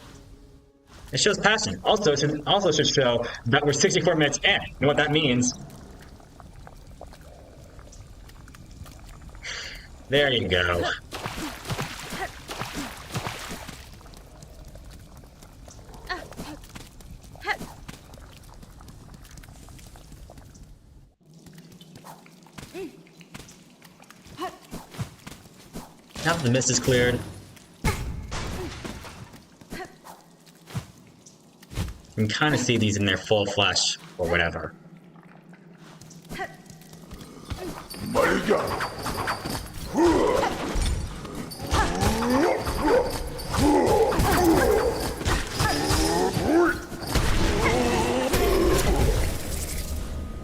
It shows passion. Also, it should show that we're 64 minutes in. You know what that means? There you go. Now that the mist is cleared, you can kind of see these in their full flesh, or whatever.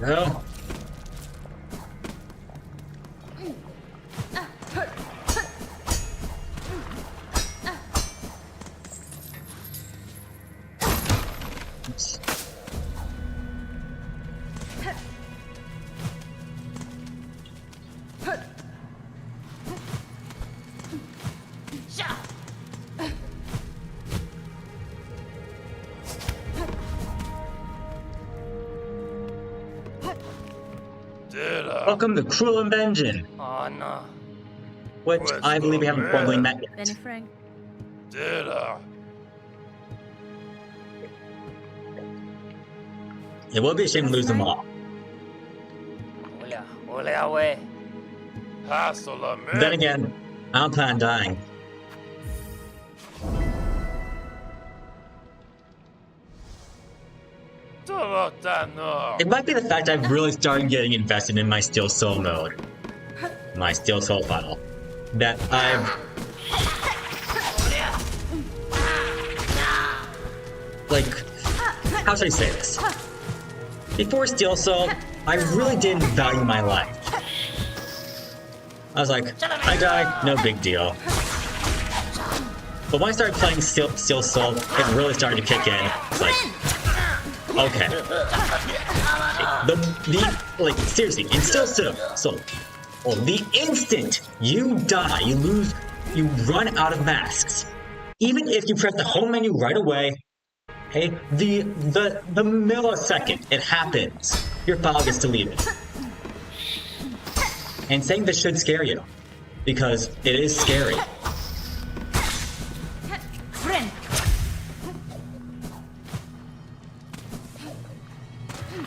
No. Welcome to Cruel and Vengeance, which I believe we haven't formally met yet. It would be a shame to lose them all. Then again, I don't plan on dying. It might be the fact I've really started getting invested in my Steel Soul mode. My Steel Soul funnel. That I've... Like, how should I say this? Before Steel Soul, I really didn't value my life. I was like, I die, no big deal. But when I started playing Steel Soul, it really started to kick in. It's like, okay. Like, seriously, in Steel Soul, the instant you die, you run out of masks. Even if you press the home menu right away, okay, the millisecond it happens, your file gets deleted. And saying this should scare you, because it is scary.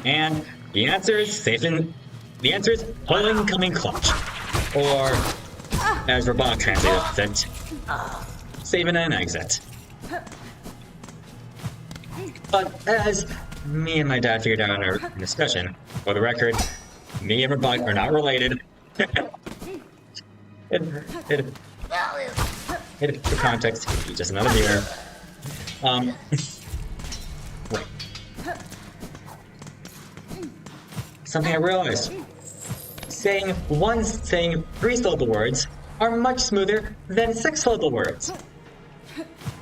And the answer is pulling coming clutch. Or, as Robot translates it, saving an exit. But as me and my dad figured out in our discussion, for the record, me and Robot are not related. For context, he's just another beer. Wait. Something I realized. Saying 3-syllable words are much smoother than 6-syllable words.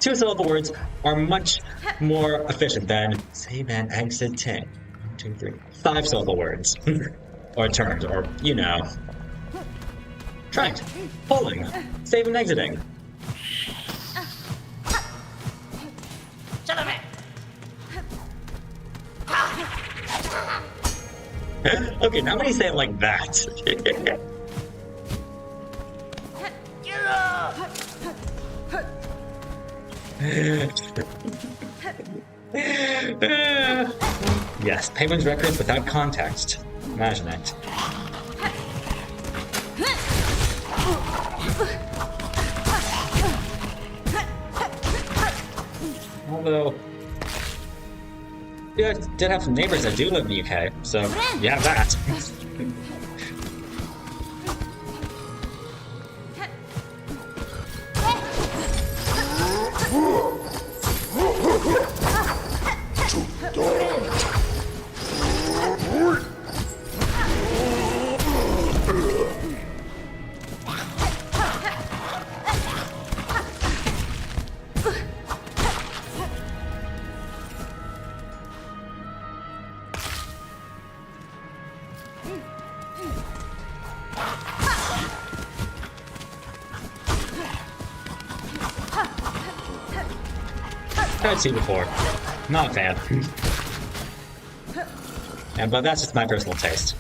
2-syllable words are much more efficient than save and exiting. 1, 2, 3. 5-syllable words. Or terms, or, you know. Try it. Pulling. Save and exiting. Okay, now when you say it like that. Yes, Penguin's records without context. Imagine it. Although, yeah, I did have some neighbors that do live in the UK, so yeah, that. I've seen before. Not a fan. Yeah, but that's just my personal taste.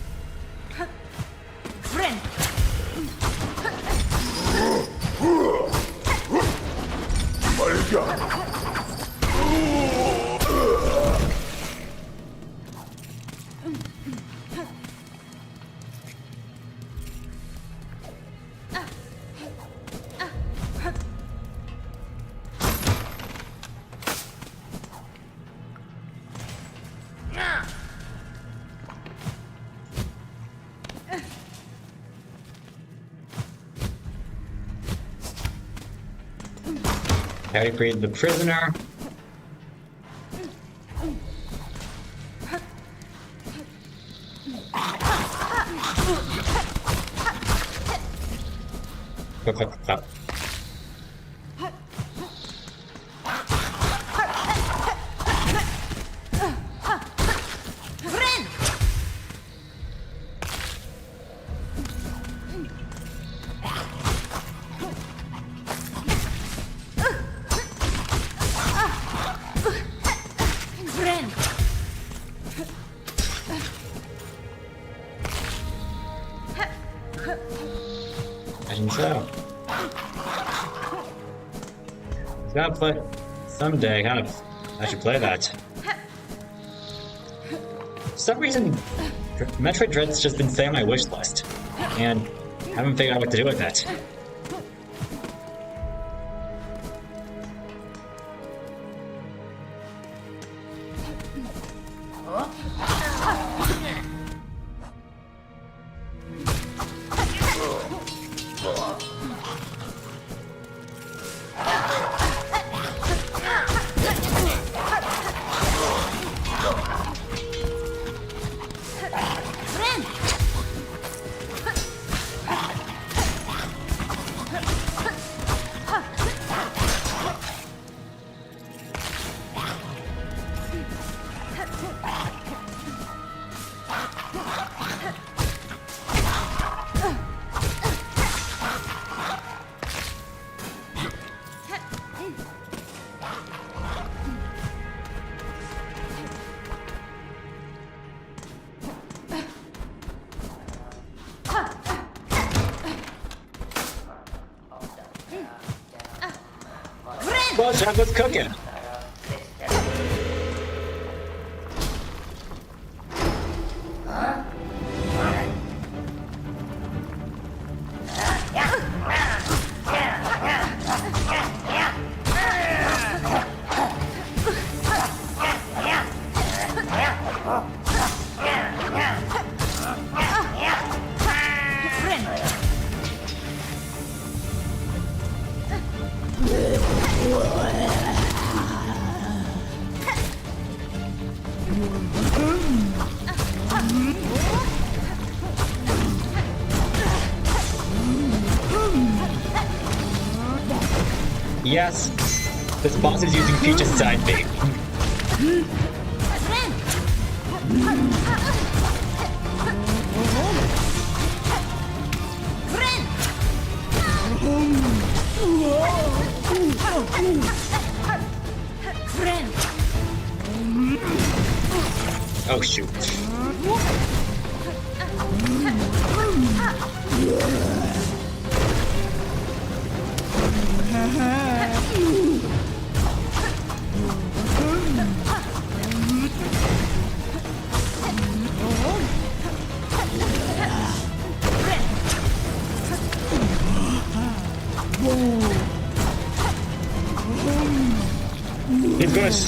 Harry freed the prisoner. Clap, clap, clap. So, gotta play someday. I should play that. For some reason, Metroid Dread's just been staying on my wish list, and I haven't figured out what to do with it. Oh, Jeff was cooking. Yes, this boss is using Peach's side bait. Oh shoot.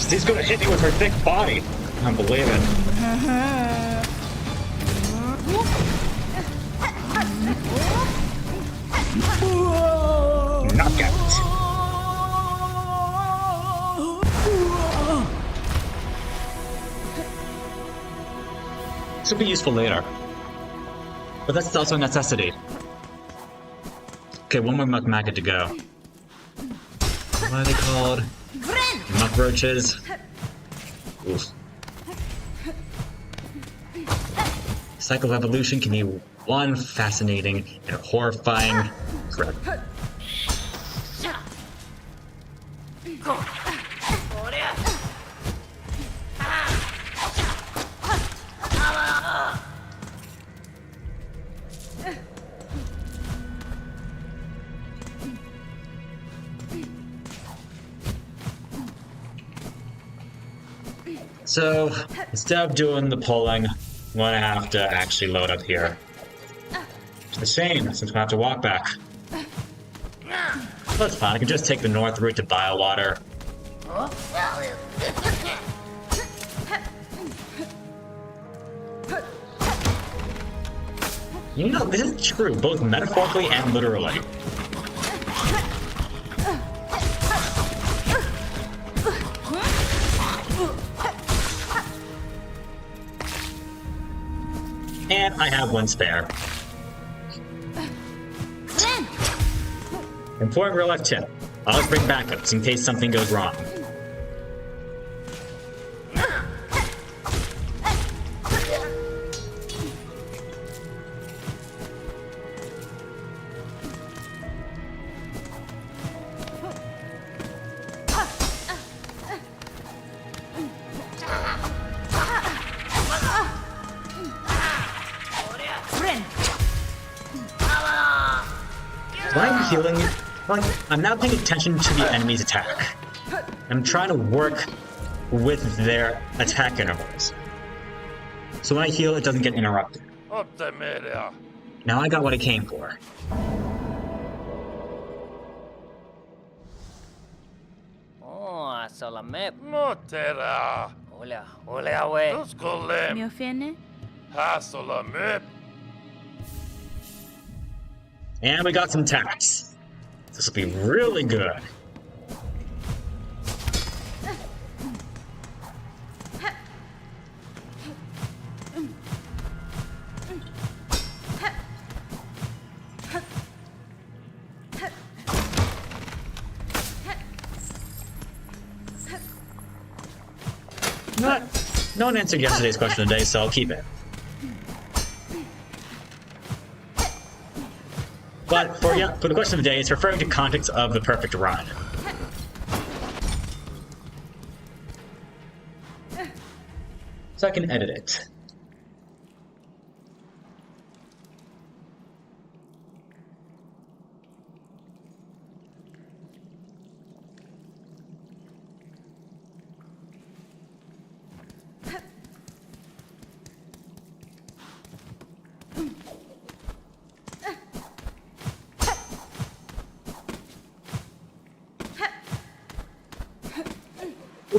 He's gonna hit me with her thick body. I don't believe it. Knockout. This will be useful later. But that's also a necessity. Okay, one more muck maggot to go. What are they called? Muck roaches. Oof. Cycle of evolution can be one fascinating and horrifying trip. So, instead of doing the pulling, I'm gonna have to actually load up here. It's a shame, since we have to walk back. That's fine, I can just take the north route to Biowater. You know, this is true, both metaphorically and literally. And I have one spare. Important real life tip. Always bring backups in case something goes wrong. Why am I healing? Like, I'm now paying attention to the enemy's attack. I'm trying to work with their attack intervals. So when I heal, it doesn't get interrupted. Now I got what I came for. Oh, Salamep. Notera. Ole away. Tuskolem. Miofene? Hasolamep. And we got some tax. This will be really good. No one answered yesterday's question today, so I'll keep it. But for the question of the day, it's referring to context of the perfect run. So I can edit it.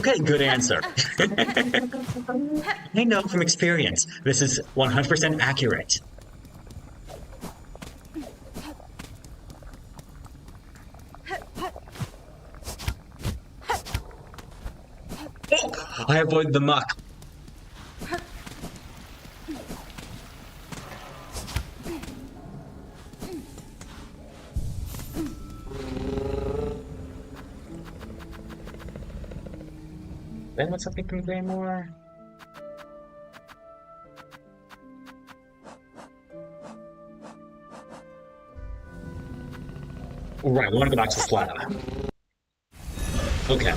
Okay, good answer. I know from experience, this is 100% accurate. Oh, I avoided the muck. Then what's something from Greymore? Right, we want to go back to the slab. Okay.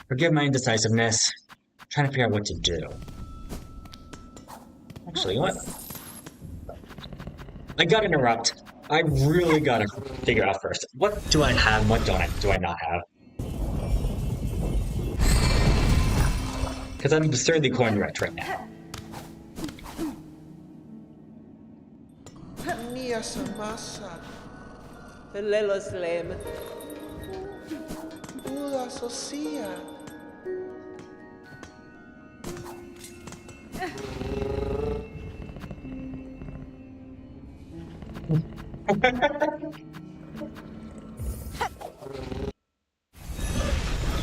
Forgive my indecisiveness. I'm trying to figure out what to do. Actually, what? I gotta interrupt. I really gotta figure out first. What do I have? What do I not have? Because I'm absurdly cornwrecked right now. Mia samasa, Lelo Slim. ula socia.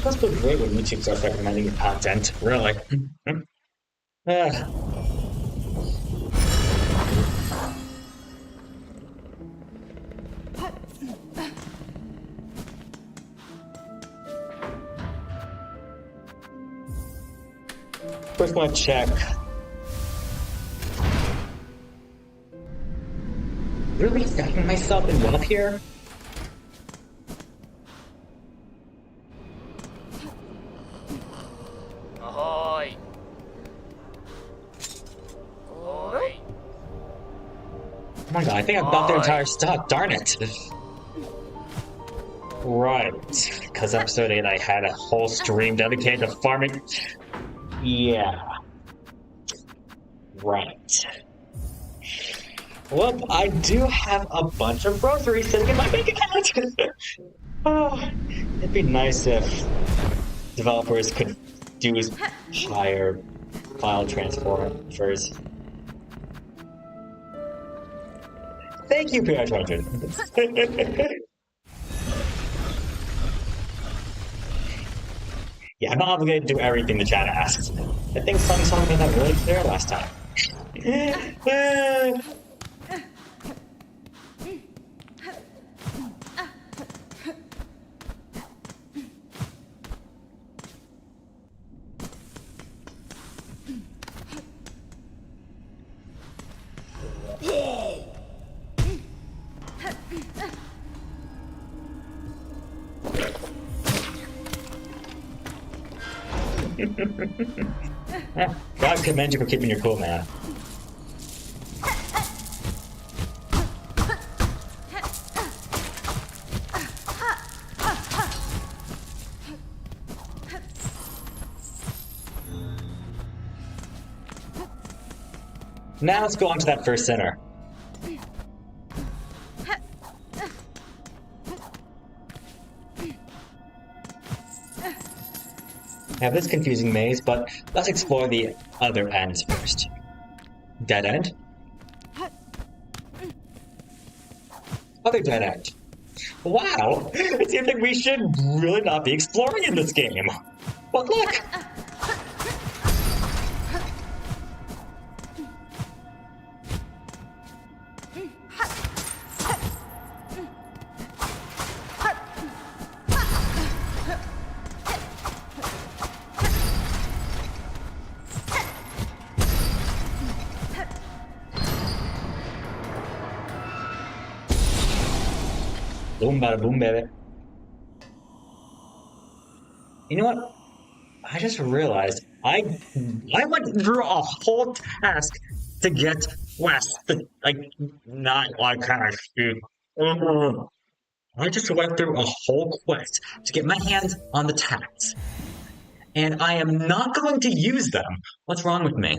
That's so great when YouTube starts recommending your content. Really. Ah. First, want to check. Really stacking myself in wealth here? Ahoy! Ahoy! Oh my god, I think I bought their entire stock, darn it. Right, because episode 8 I had a whole stream dedicated to farming. Yeah. Right. Well, I do have a bunch of rosaries sitting in my bank account. Oh, it'd be nice if developers could do higher file transfers. Thank you, PR200. Yeah, I'm not obligated to do everything the chat asks. I think Silksong made that really clear last time. God commend you for keeping your cool, man. Now let's go on to that first center. I have this confusing maze, but let's explore the other ends first. Dead end? Other dead end. Wow! It seems like we should really not be exploring in this game. But look! Boom, bada boom, baby. You know what? I just realized I went through a whole task to get west. Like, not like kind of speed. I just went through a whole quest to get my hands on the tats. And I am not going to use them. What's wrong with me?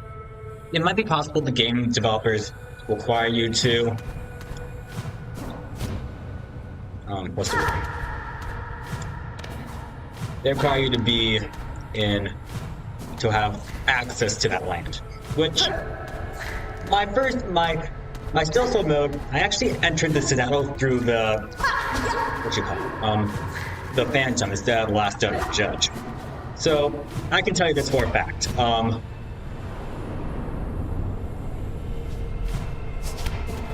it might be possible the game developers require you to what's the word? They require you to be to have access to that land. Which my stealth mode, I actually entered the Citadel through the the Phantom instead of the Last Judge. So I can tell you this for a fact.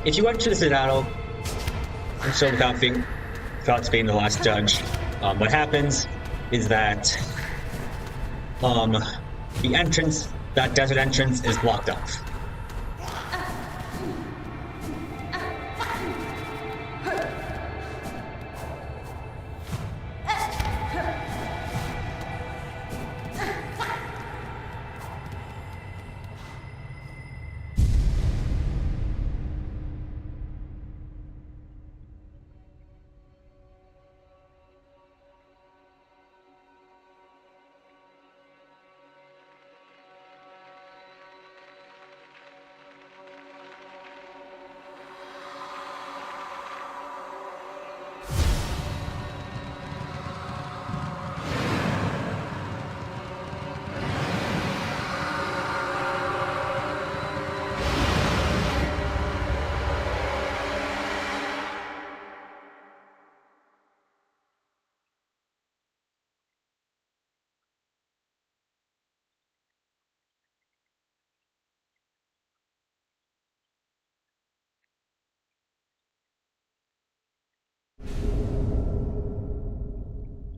If you went to the Citadel, and so without being the Last Judge, what happens is that the entrance, that desert entrance, is blocked off.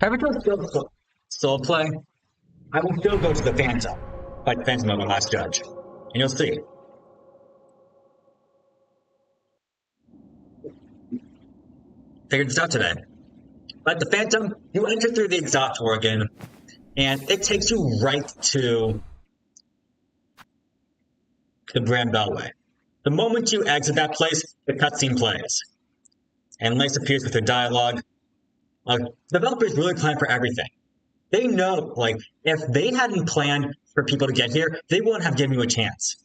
If I ever still solo play, I will still go to the Phantom, like Phantom of the Last Judge, and you'll see. Figured this out today. But the Phantom, you enter through the exhaust organ, and it takes you right to the Grand Beltway. The moment you exit that place, the cutscene plays, and Lace appears with her dialogue. Developers really plan for everything. They know, if they hadn't planned for people to get here, they wouldn't have given you a chance.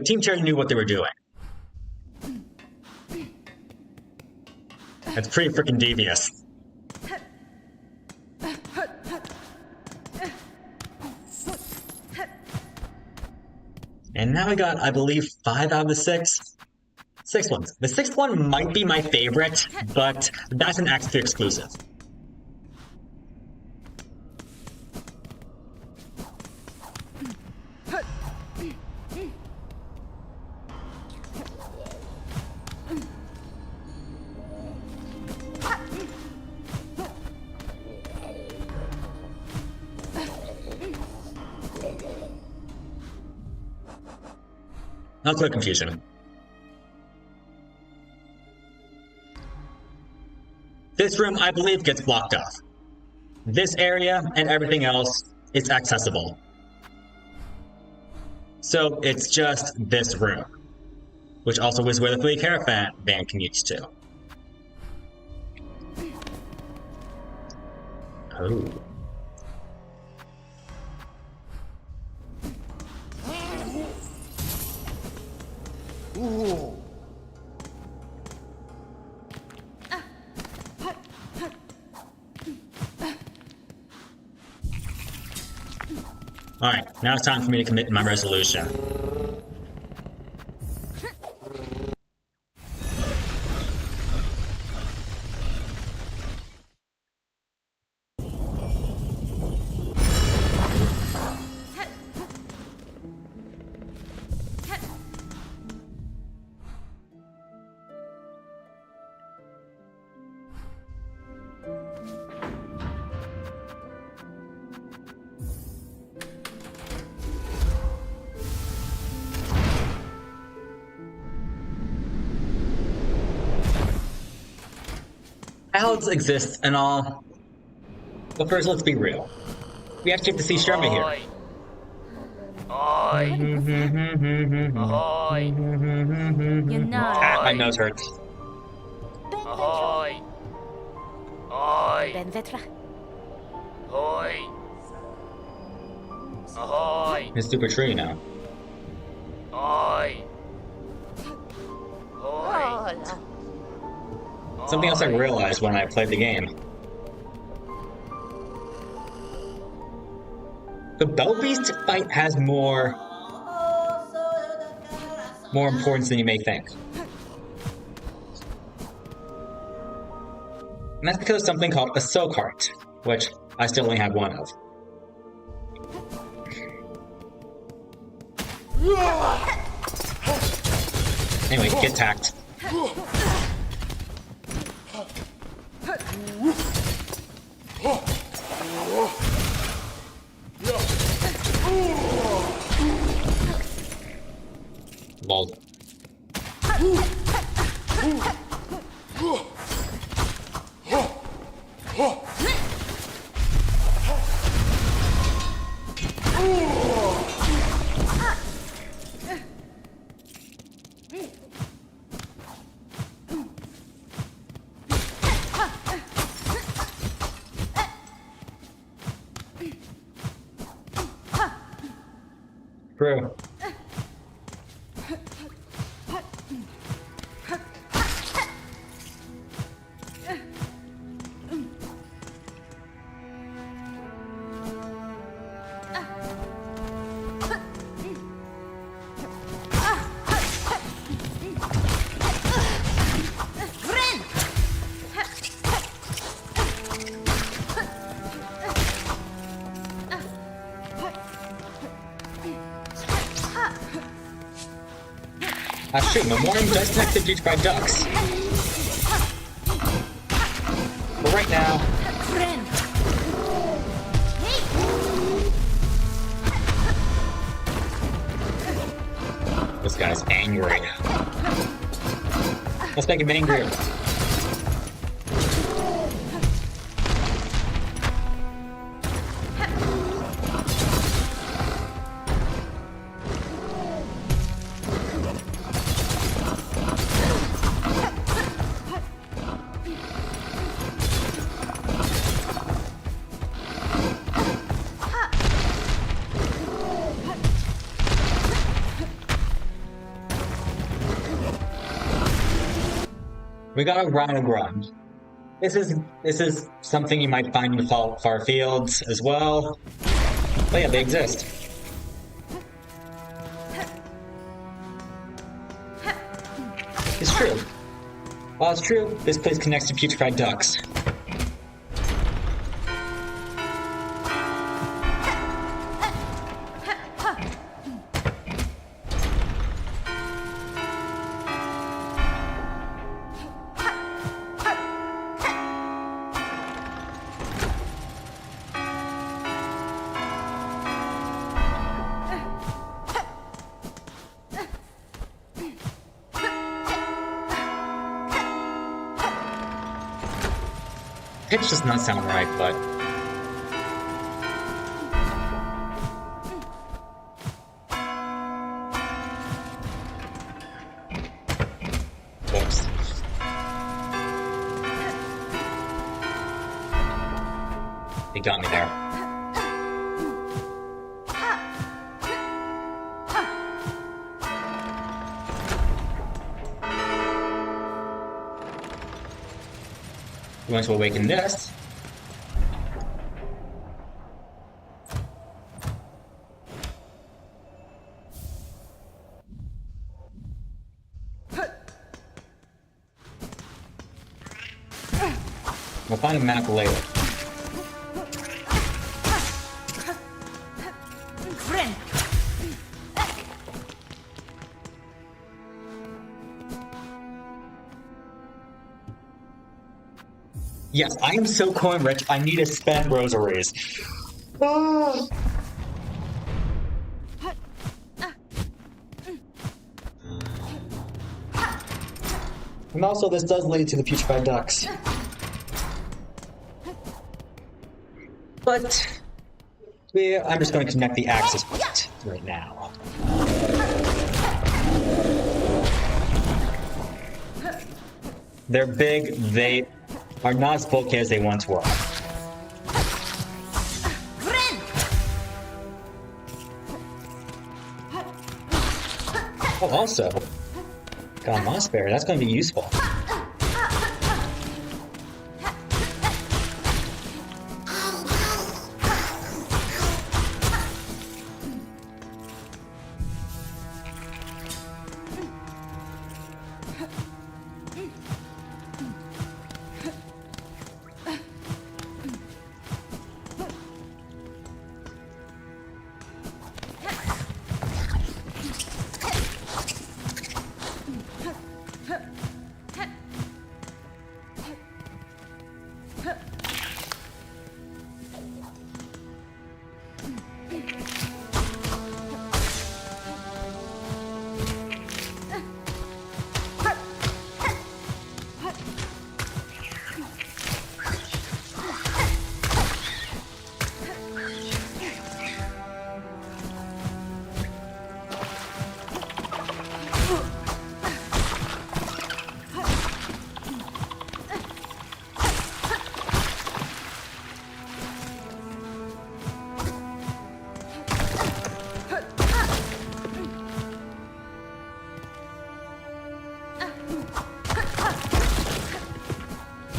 Team Cherry knew what they were doing. That's pretty freaking devious. And now we got, I believe, 5 out of the 6. 6 ones. The 6th one might be my favorite, but that's an extra exclusive. Not clear confusion. This room, I believe, gets blocked off. This area and everything else is accessible. So it's just this room, which also is where the Fleet Caravan commutes to. Oh. Ooh. Alright, now it's time for me to commit my resolution. Hells exist and all, but first let's be real. We actually have to see Sherma here. Oi! Oi! My nose hurts. Oi! Oi! Ben vetra. Oi! Ahoy! His stupid tree now. Oi! Oi! Hola. Something else I realized when I played the game. The Bell Beast fight has more importance than you may think. And that's because of something called a Silk Heart, which I still only have one of. Anyway, get tacked. Lol. True. That's true, Memoriam does connect to Beachfried Ducks. But right now... This guy's angry. Let's make him angrier. We got a Rhinogram. This is something you might find in the far fields as well. But yeah, they exist. It's true. While it's true, this place connects to Putrefied Ducks. Pitch does not sound right, but... Whoops. He got me there. We want to awaken this. We'll find a map later. Yes, I am so coin rich, I need to spend Rosaries. Ah. And also, this does lead to the Putrefied Ducks. But I'm just going to connect the access point right now. They're big, they are not as bulky as they once were. Oh, also, got a moss bear. That's going to be useful.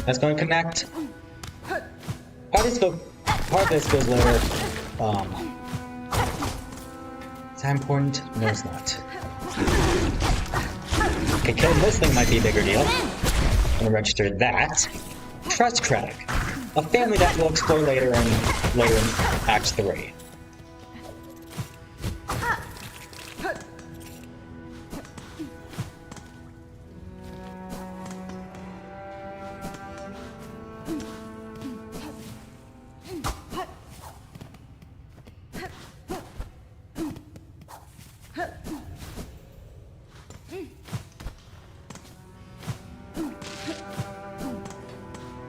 That's going to connect. Part of this goes later. Is that important? No, it's not. Okay, killing this thing might be a bigger deal. I'm gonna register that. Trust Crag, a family that we'll explore later in Act 3.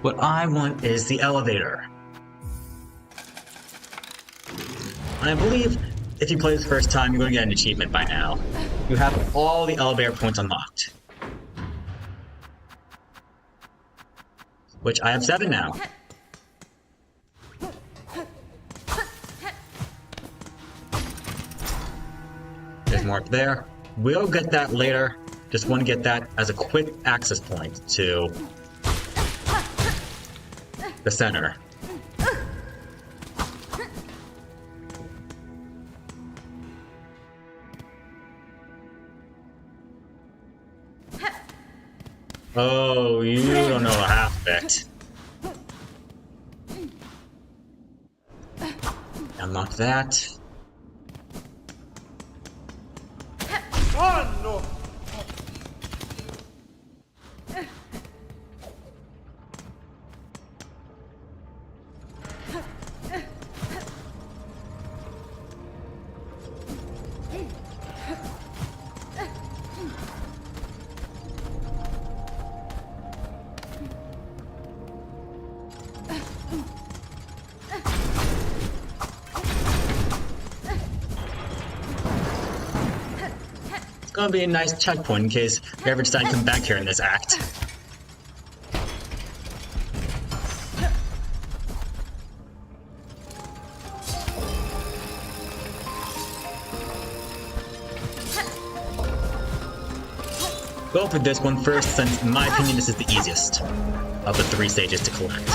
What I want is the elevator. And I believe if you play this first time, you're going to get an achievement by now. You have all the elevator points unlocked. Which I have 7 now. There's more up there. We'll get that later. Just want to get that as a quick access point to the center. Oh, you don't know half of it. Unlock that. Oh no! It's gonna be a nice checkpoint in case we ever decide to come back here in this act. Go for this one first, since in my opinion this is the easiest of the 3 stages to collect.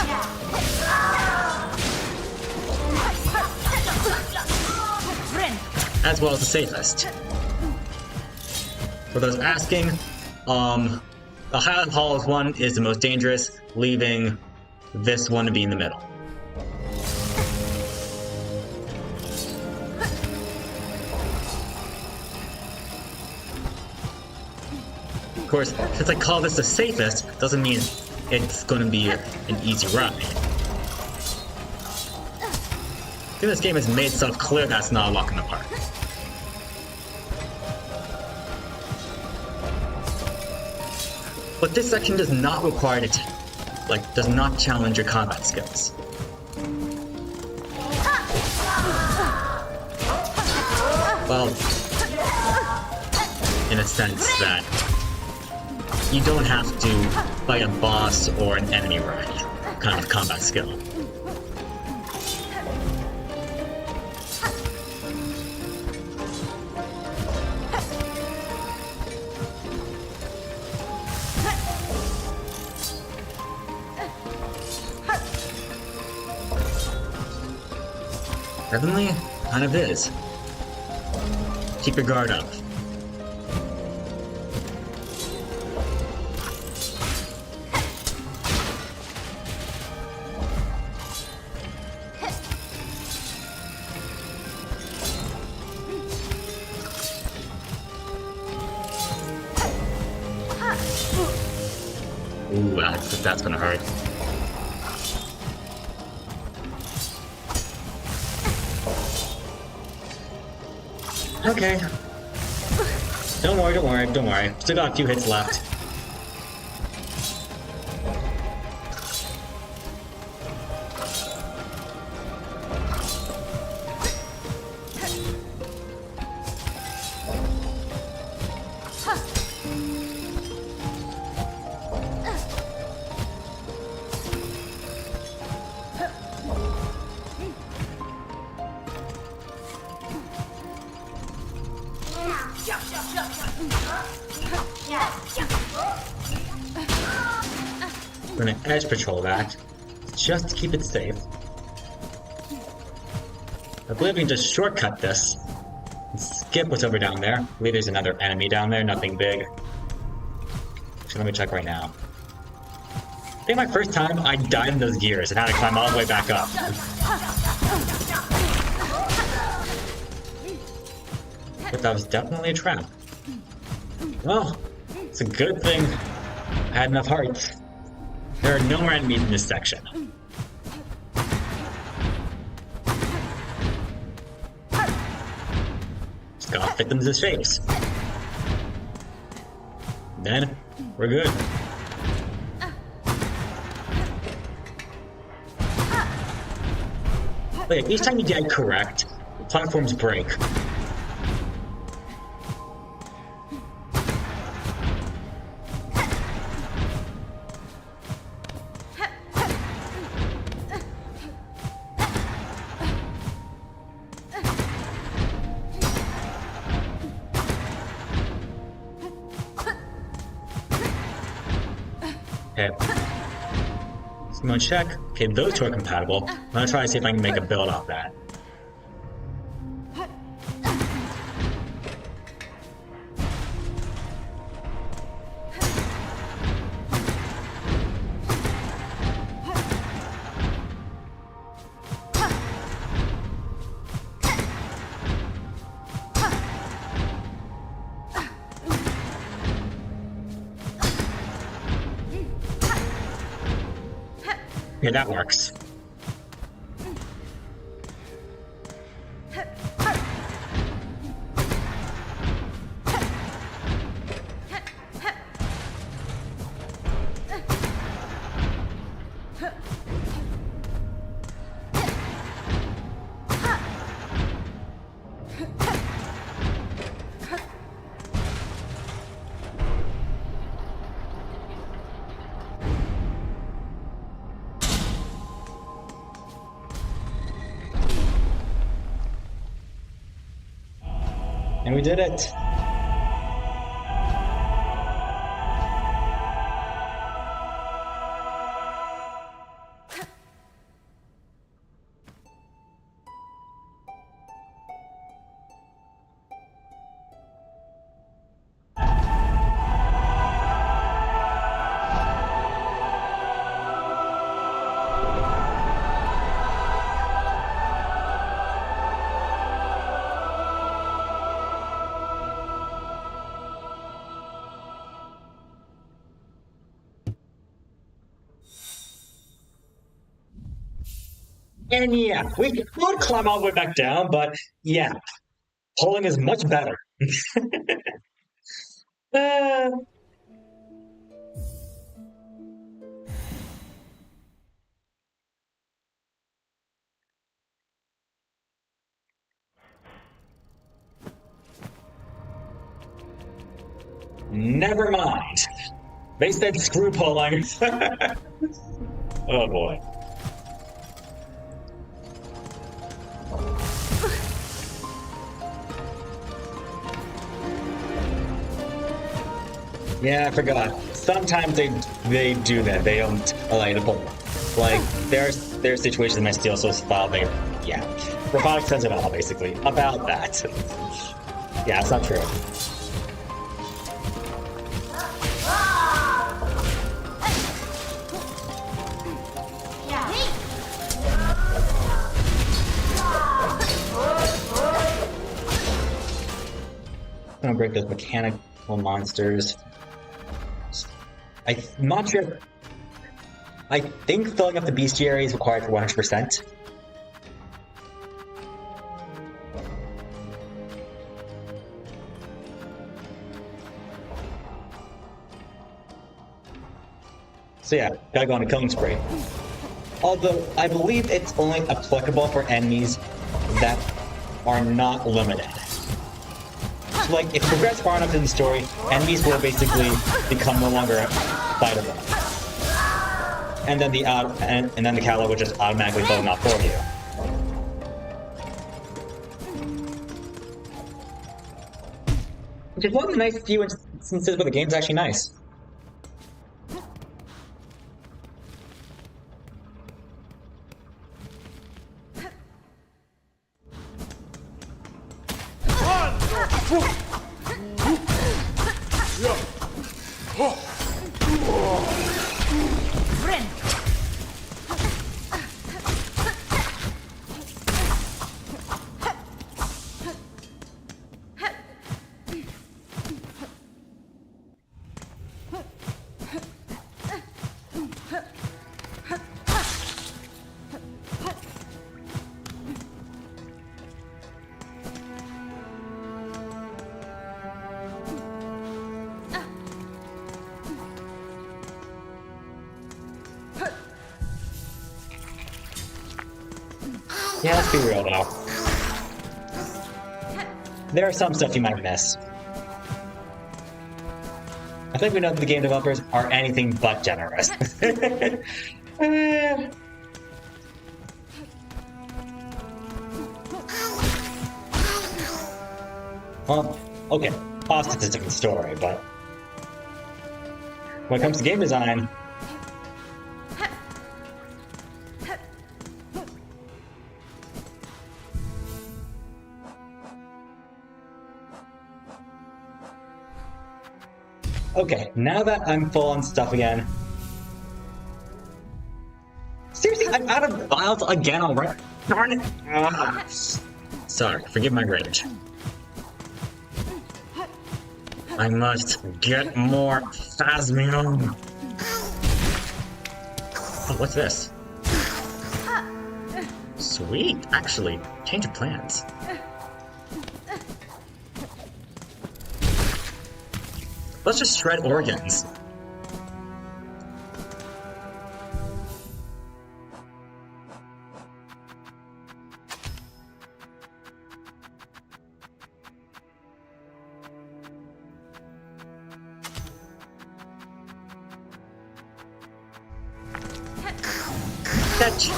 As well as the safest. For those asking, the Highland Halls one is the most dangerous, leaving this one to be in the middle. Of course, since I call this the safest, doesn't mean it's going to be an easy ride. I think this game has made itself clear that's not a walk in the park. But this section does not require it, does not challenge your combat skills. Well, in a sense that you don't have to fight a boss or an enemy right kind of combat skill. Definitely kind of is. Keep your guard up. Ooh, that's gonna hurt. Okay. Don't worry, don't worry, don't worry. Still got a few hits left. We're gonna edge patrol that, just to keep it safe. I believe we can just shortcut this. And skip what's over down there. I believe there's another enemy down there, nothing big. Actually, let me check right now. I think my first time I died in those gears and had to climb all the way back up. But that was definitely a trap. Well, it's a good thing I had enough hearts. There are no more enemies in this section. Just gotta fit them to the shapes. Then, we're good. Wait, each time you get it correct, the platforms break. Okay. So I'm gonna check. Okay, those two are compatible. I'm gonna try to see if I can make a build off that. Okay, that works. And we did it! And yeah, we could climb all the way back down, but yeah, pulling is much better. Uh, Never mind. They said screw pulling. Oh boy. Yeah, I forgot. Sometimes they do that. They don't allow you to pull. Like there's situations in my Steel Souls file they Yeah. Robotics says it all, basically. About that. Yeah, it's not true. I'm gonna break those mechanical monsters. I'm not sure. I think filling up the bestiary is required for 100%. So yeah, gotta go on a killing spree. Although, I believe it's only applicable for enemies that are not limited. So like, if you progress far enough in the story, enemies will basically become no longer fightable. And then and then the catalog will just automatically fill them out for you. Which is one of the nice few instances where the game's actually nice. Yeah, let's be real though. There are some stuff you might miss. I think we know that the game developers are anything but generous. Well, okay, Austin's a different story, but when it comes to game design, okay, now that I'm full on stuff again. Seriously, I'm out of vials again already. Darn it! Sorry, forgive my rage. I must get more phasmium. Oh, what's this? Sweet, actually, change of plans. Let's just shred organs. Catch.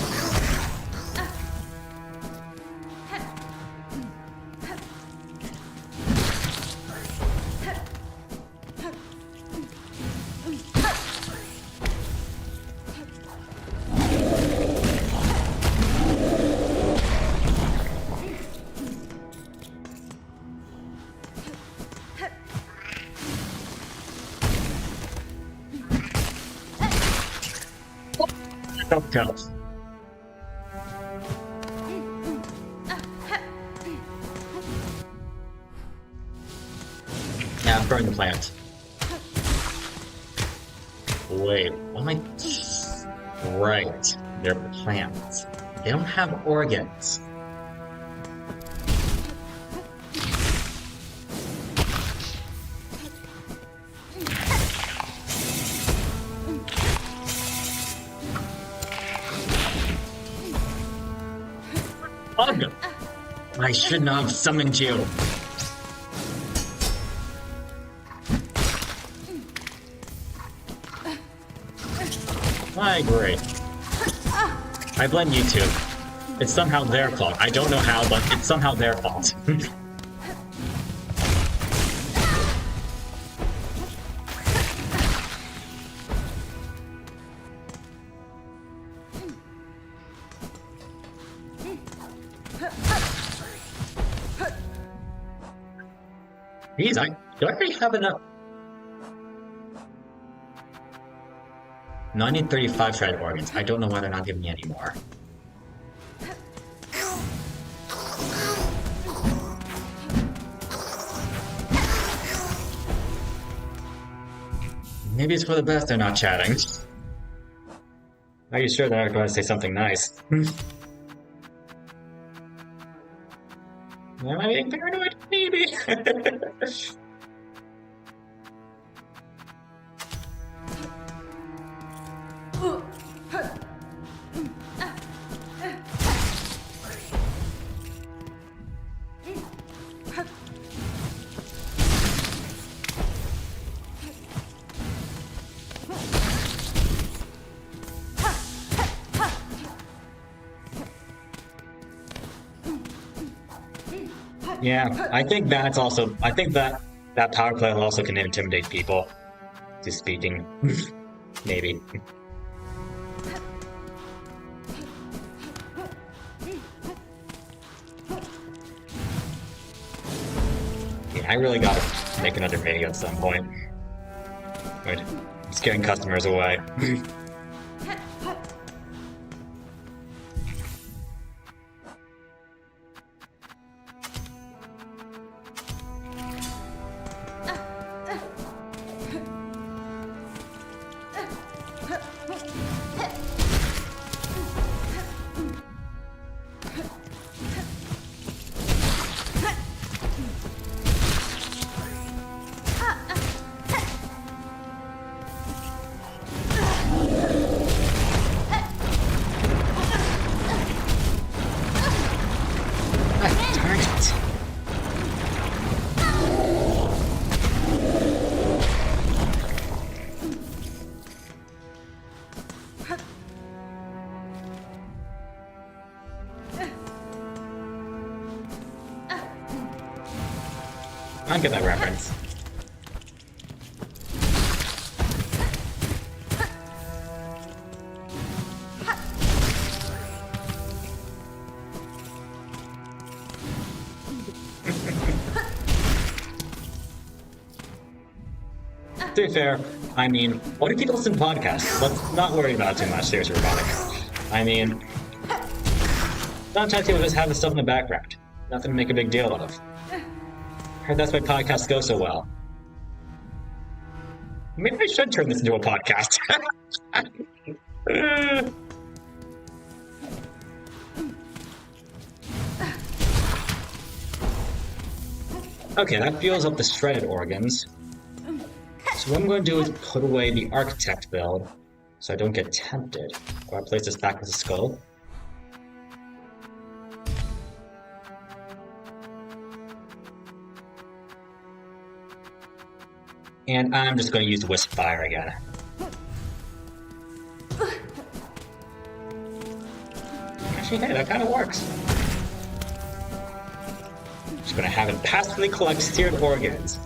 Don't tell. Yeah, burn the plant. Wait, what am I... Right, they're plants. They don't have organs. Ugh! I should not have summoned you. I agree. I blame you two. It's somehow their fault. I don't know how, but it's somehow their fault. Geez, do I already have enough? No, I need 35 shredded organs. I don't know why they're not giving me any more. Maybe it's for the best they're not chatting. Are you sure they're going to say something nice? Am I being paranoid? Maybe. Yeah, I think that's also. I think that power play also can intimidate people. Just speaking, maybe. Yeah, I really gotta make another video at some point. Wait, I'm scaring customers away. I get that reference. To be fair, I mean, what do people listen to podcasts? Let's not worry about it too much, seriously, robotic. I mean, sometimes people just have this stuff in the background. Nothing to make a big deal out of. Heard that's why podcasts go so well. Maybe I should turn this into a podcast. Okay, that fuels up the shredded organs. So what I'm going to do is put away the architect build so I don't get tempted. Do I place this back as a skull? And I'm just going to use Wisp Fire again. Actually, hey, that kind of works. Just going to have it passively collect seared organs.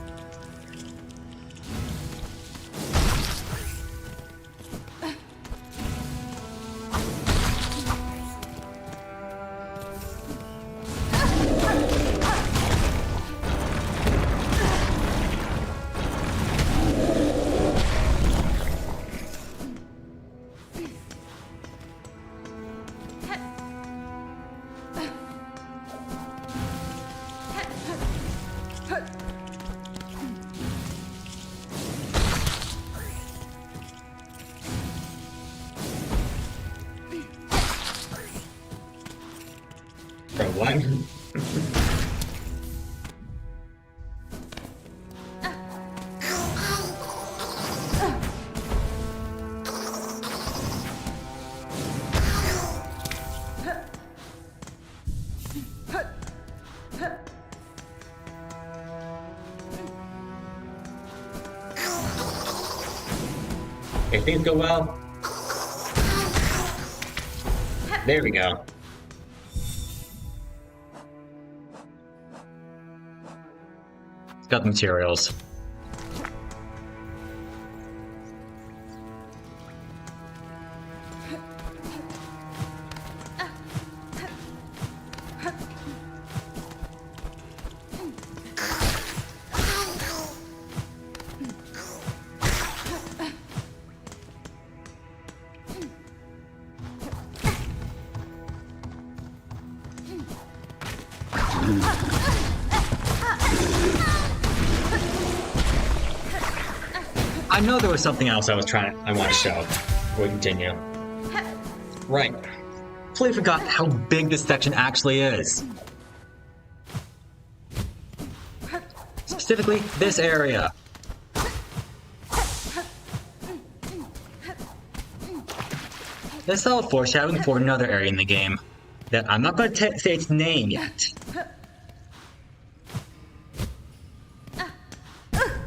For what? If things go well, there we go. It's got the materials. I know there was something else I want to show. We'll continue. Right. Completely forgot how big this section actually is. Specifically, this area. This is all foreshadowing for another area in the game that I'm not going to say its name yet.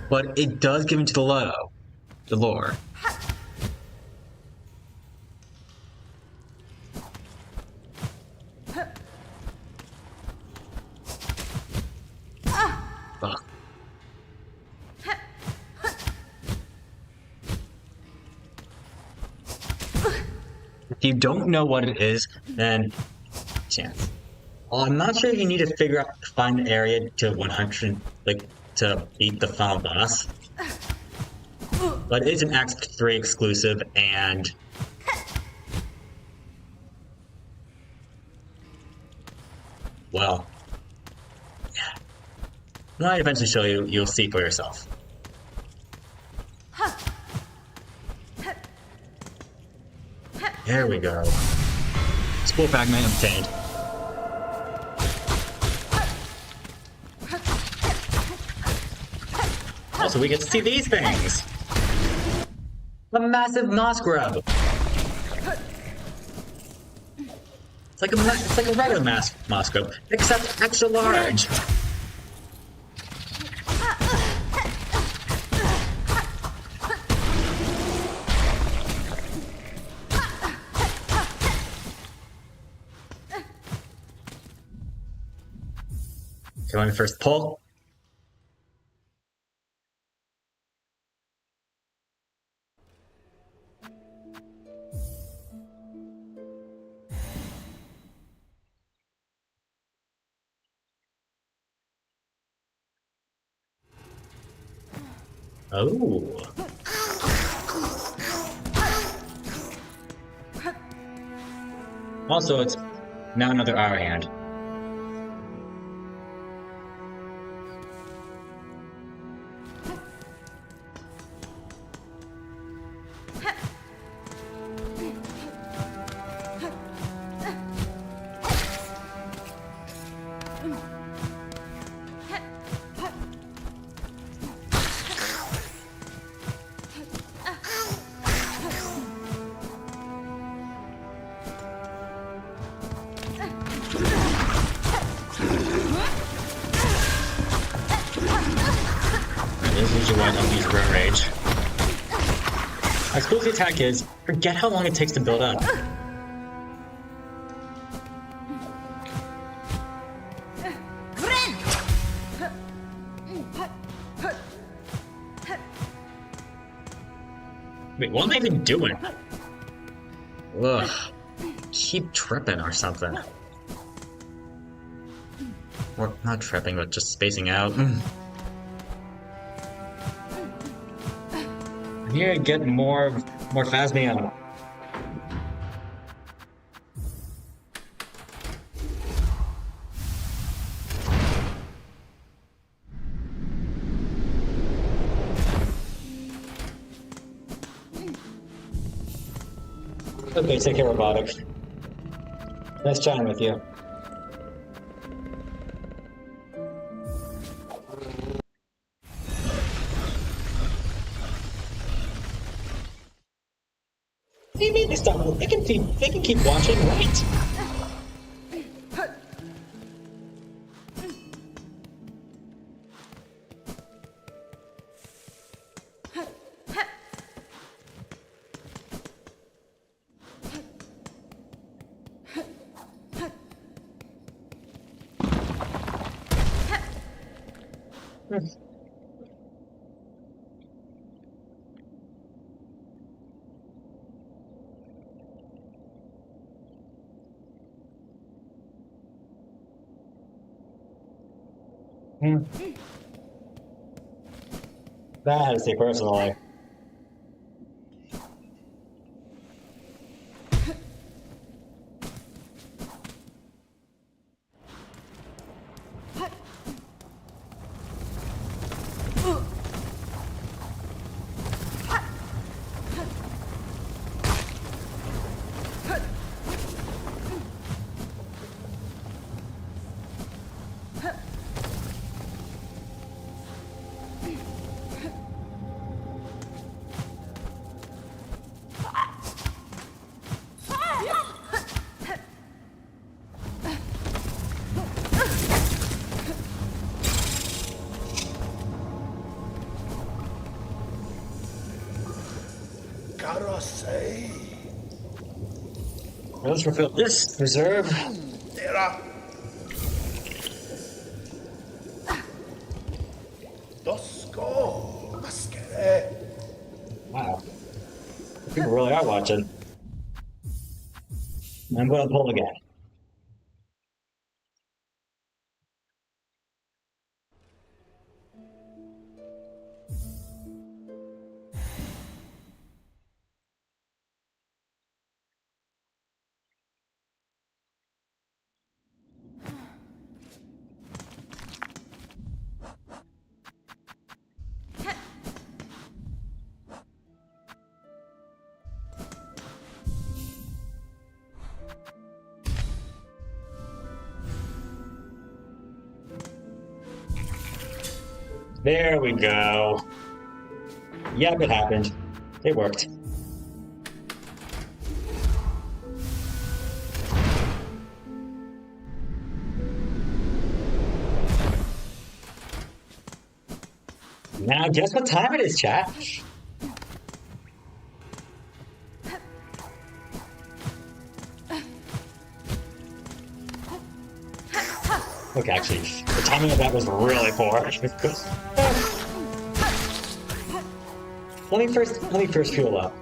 But it does give into the lore. Fuck. If you don't know what it is, then chance. Well, I'm not sure if you need to find an area to 100, to beat the final boss. But it is an Act 3 exclusive, and well, yeah. When I eventually show you, you'll see for yourself. There we go. Spool fragment obtained. Also, we get to see these things! A massive moss grub! It's like a regular moss grub, except extra large! Okay, let me first pull. Oh. Also, it's now another hour hand. This is usually why I don't use Rare Rage. I suppose the attack is, forget how long it takes to build up. Wait, what am I even doing? Ugh. Keep tripping or something. Or not tripping, but just spacing out. I'm here to get more Phasmia. Okay, take care, Robotic. Nice chatting with you. What do you mean they stop? They can keep watching, right? That I had to say personally. gotta say. Let's refill this reserve. Era. Dosko. Maskere. Wow. People really are watching. I'm going to pull again. There we go. Yep, it happened. It worked. Now, guess what time it is, chat? Look, actually, the timing of that was really poor. Let me first fuel up.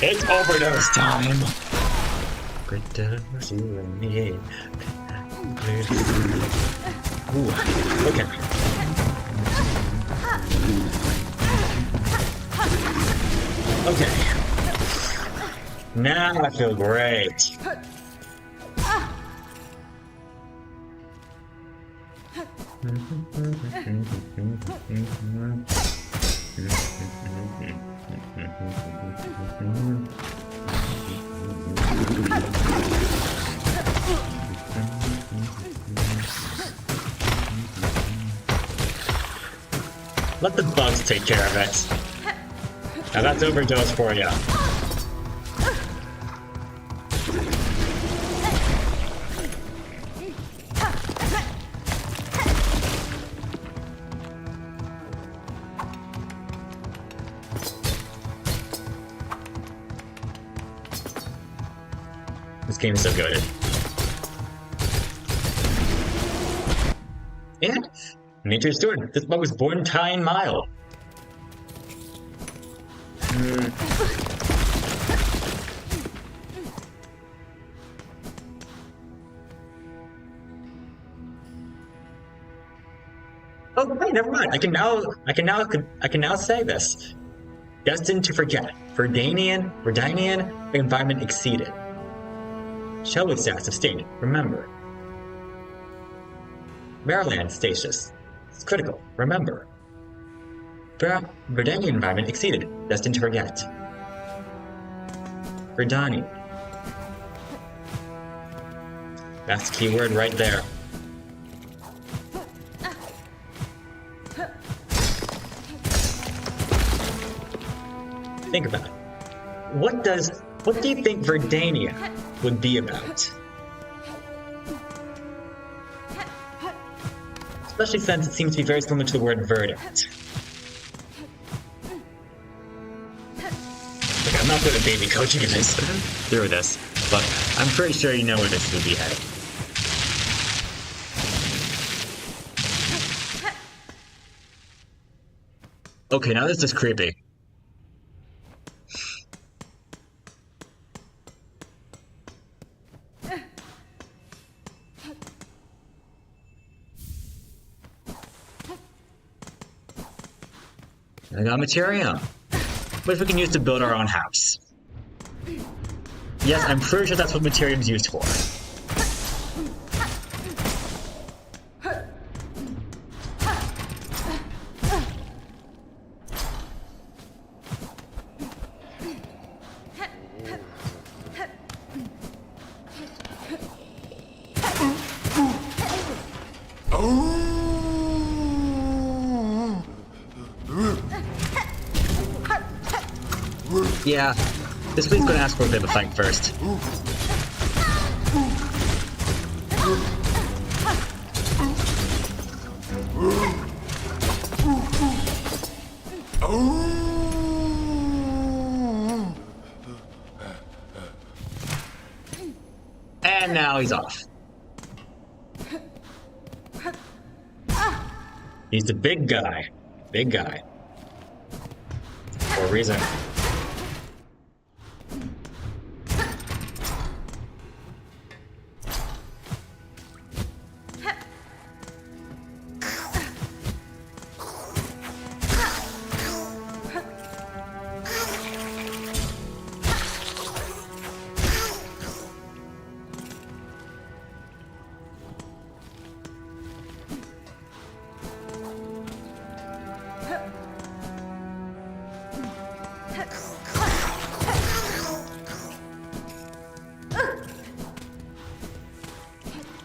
It's overdose time. Ooh, okay. Okay. Now I feel great. Let the bugs take care of it. Now that's overdose for you. This game is so good. And Nature's Steward. This bug was born high and mild. Oh wait, never mind. I can now say this. Destined to forget. Verdanian environment exceeded. Shellwood stats abstained. Remember. Maryland stasis. It's critical. Remember. Verdanian environment exceeded. Destined to forget. Verdani. That's the key word right there. Think about it. What do you think Verdania would be about? Especially since it seems to be very similar to the word verdict. Okay, I'm not good at baby coaching you guys through this, but I'm pretty sure you know where this would be headed. Okay, now this is creepy. I got material. What if we can use to build our own house? Yes, I'm pretty sure that's what materium's used for. Yeah, this fleet's gonna ask for a bit of a fight first. And now he's off. He's the big guy. Big guy. For a reason.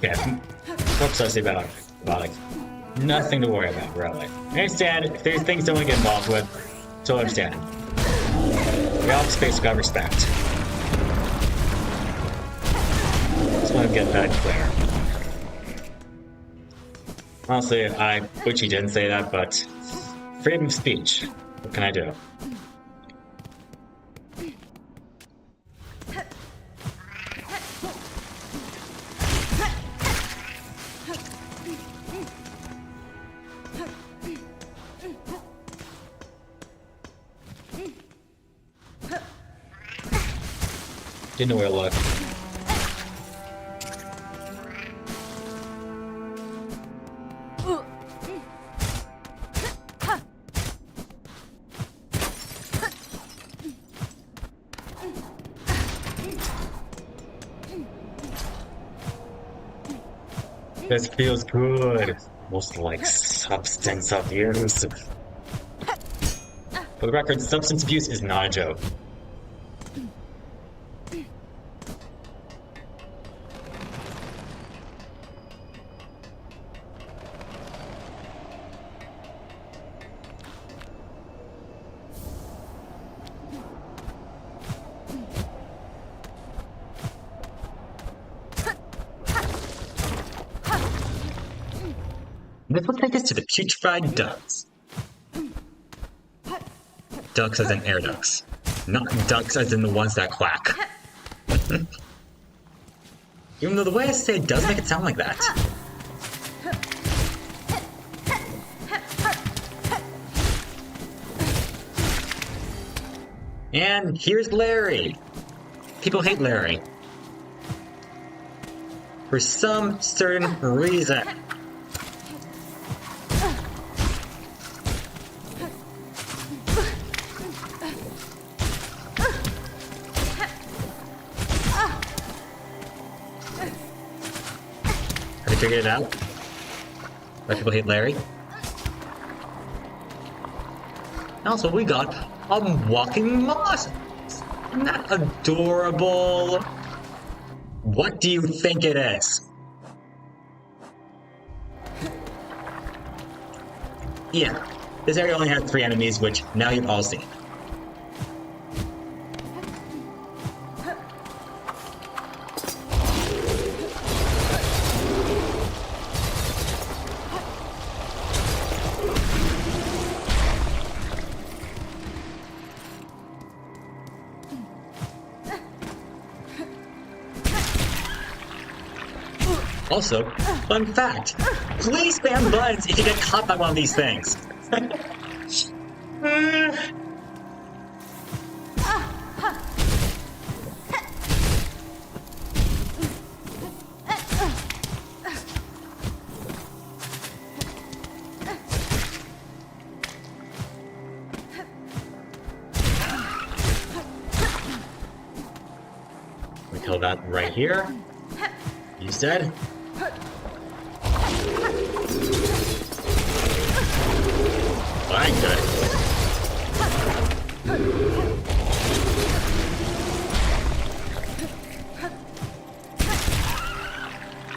Yeah, what should I say about like nothing to worry about, really. I understand if there's things I want to get involved with, totally understand. We all have space, we got respect. Just want to get that clear. Honestly, I wish he didn't say that, but freedom of speech. What can I do? Didn't know where to look. This feels good. Most like substance abuse. For the record, substance abuse is not a joke. This will take us to the putrefied ducks. Ducks as in air ducts. Not ducks as in the ones that quack. Even though the way I say it does make it sound like that. And here's Larry. People hate Larry. For some certain reason. Figured it out? Why people hate Larry? Also, we got a walking moss! Isn't that adorable? What do you think it is? Yeah, this area only had 3 enemies, which now you've all seen. Also, fun fact, please spam buttons if you get caught by one of these things. We kill that right here. You said? I ain't good.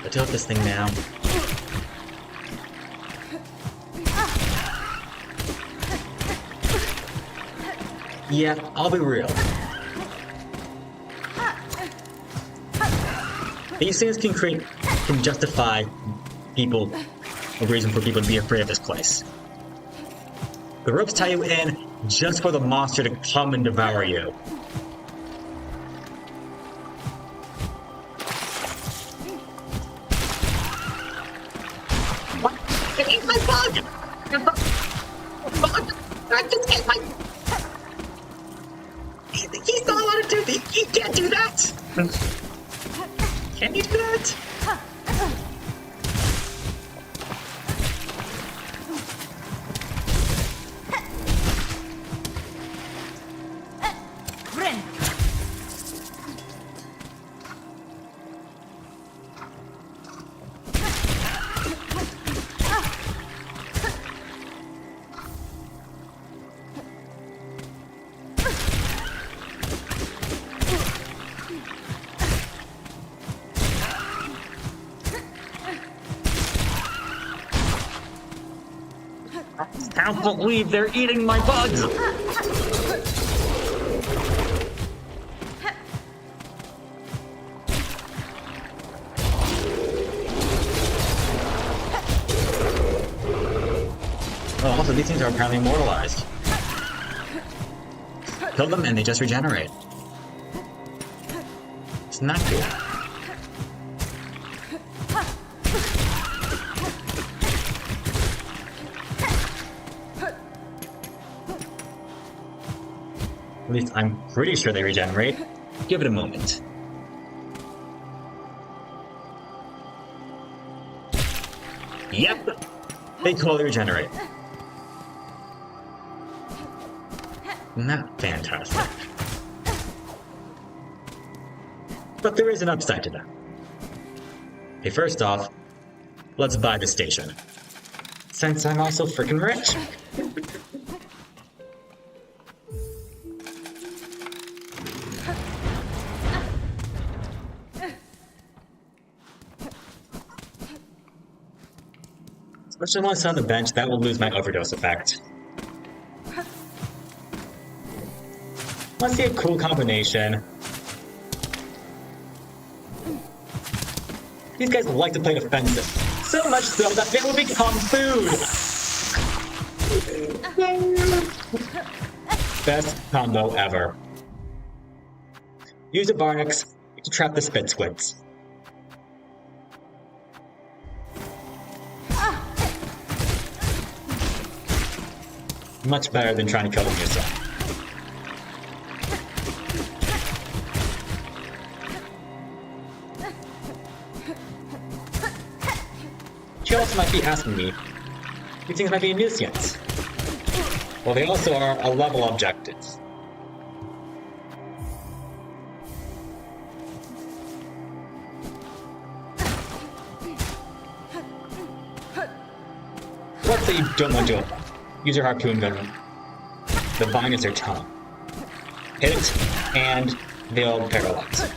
I'll deal with this thing now. Yeah, I'll be real. These things can justify people, a reason for people to be afraid of this place. The ropes tie you in just for the monster to come and devour you. What? It ate my bug! Bug! I just ate my... He's not allowed to do that! He can't do that! Can you do that? I can't believe they're eating my bugs! Oh, also, these things are apparently immortalized. Kill them and they just regenerate. Isn't that cool? At least I'm pretty sure they regenerate. Give it a moment. Yep! They totally regenerate. Isn't that fantastic? But there is an upside to that. Okay, first off, let's buy the station. Since I'm also freaking rich. Especially once on the bench, that will lose my overdose effect. Let's see a cool combination. These guys like to play defensive. So much so that they will become food! Best combo ever. Use a Barnix to trap the spit squids. Much better than trying to kill them yourself. You also might be asking me, these things might be a nuisance. Well, they also are a level objectives. Let's say you don't want to use your harpoon gun. The vine is their tongue. Hit it, and they'll paralyze.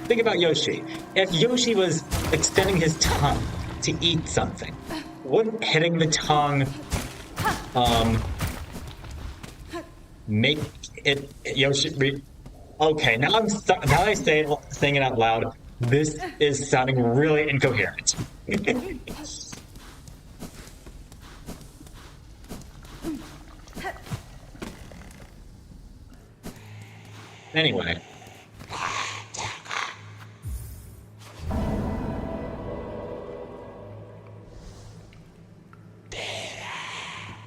Think about Yoshi. If Yoshi was extending his tongue to eat something, wouldn't hitting the tongue, make it Yoshi? Okay, now now I saying it out loud. This is sounding really incoherent. Anyway.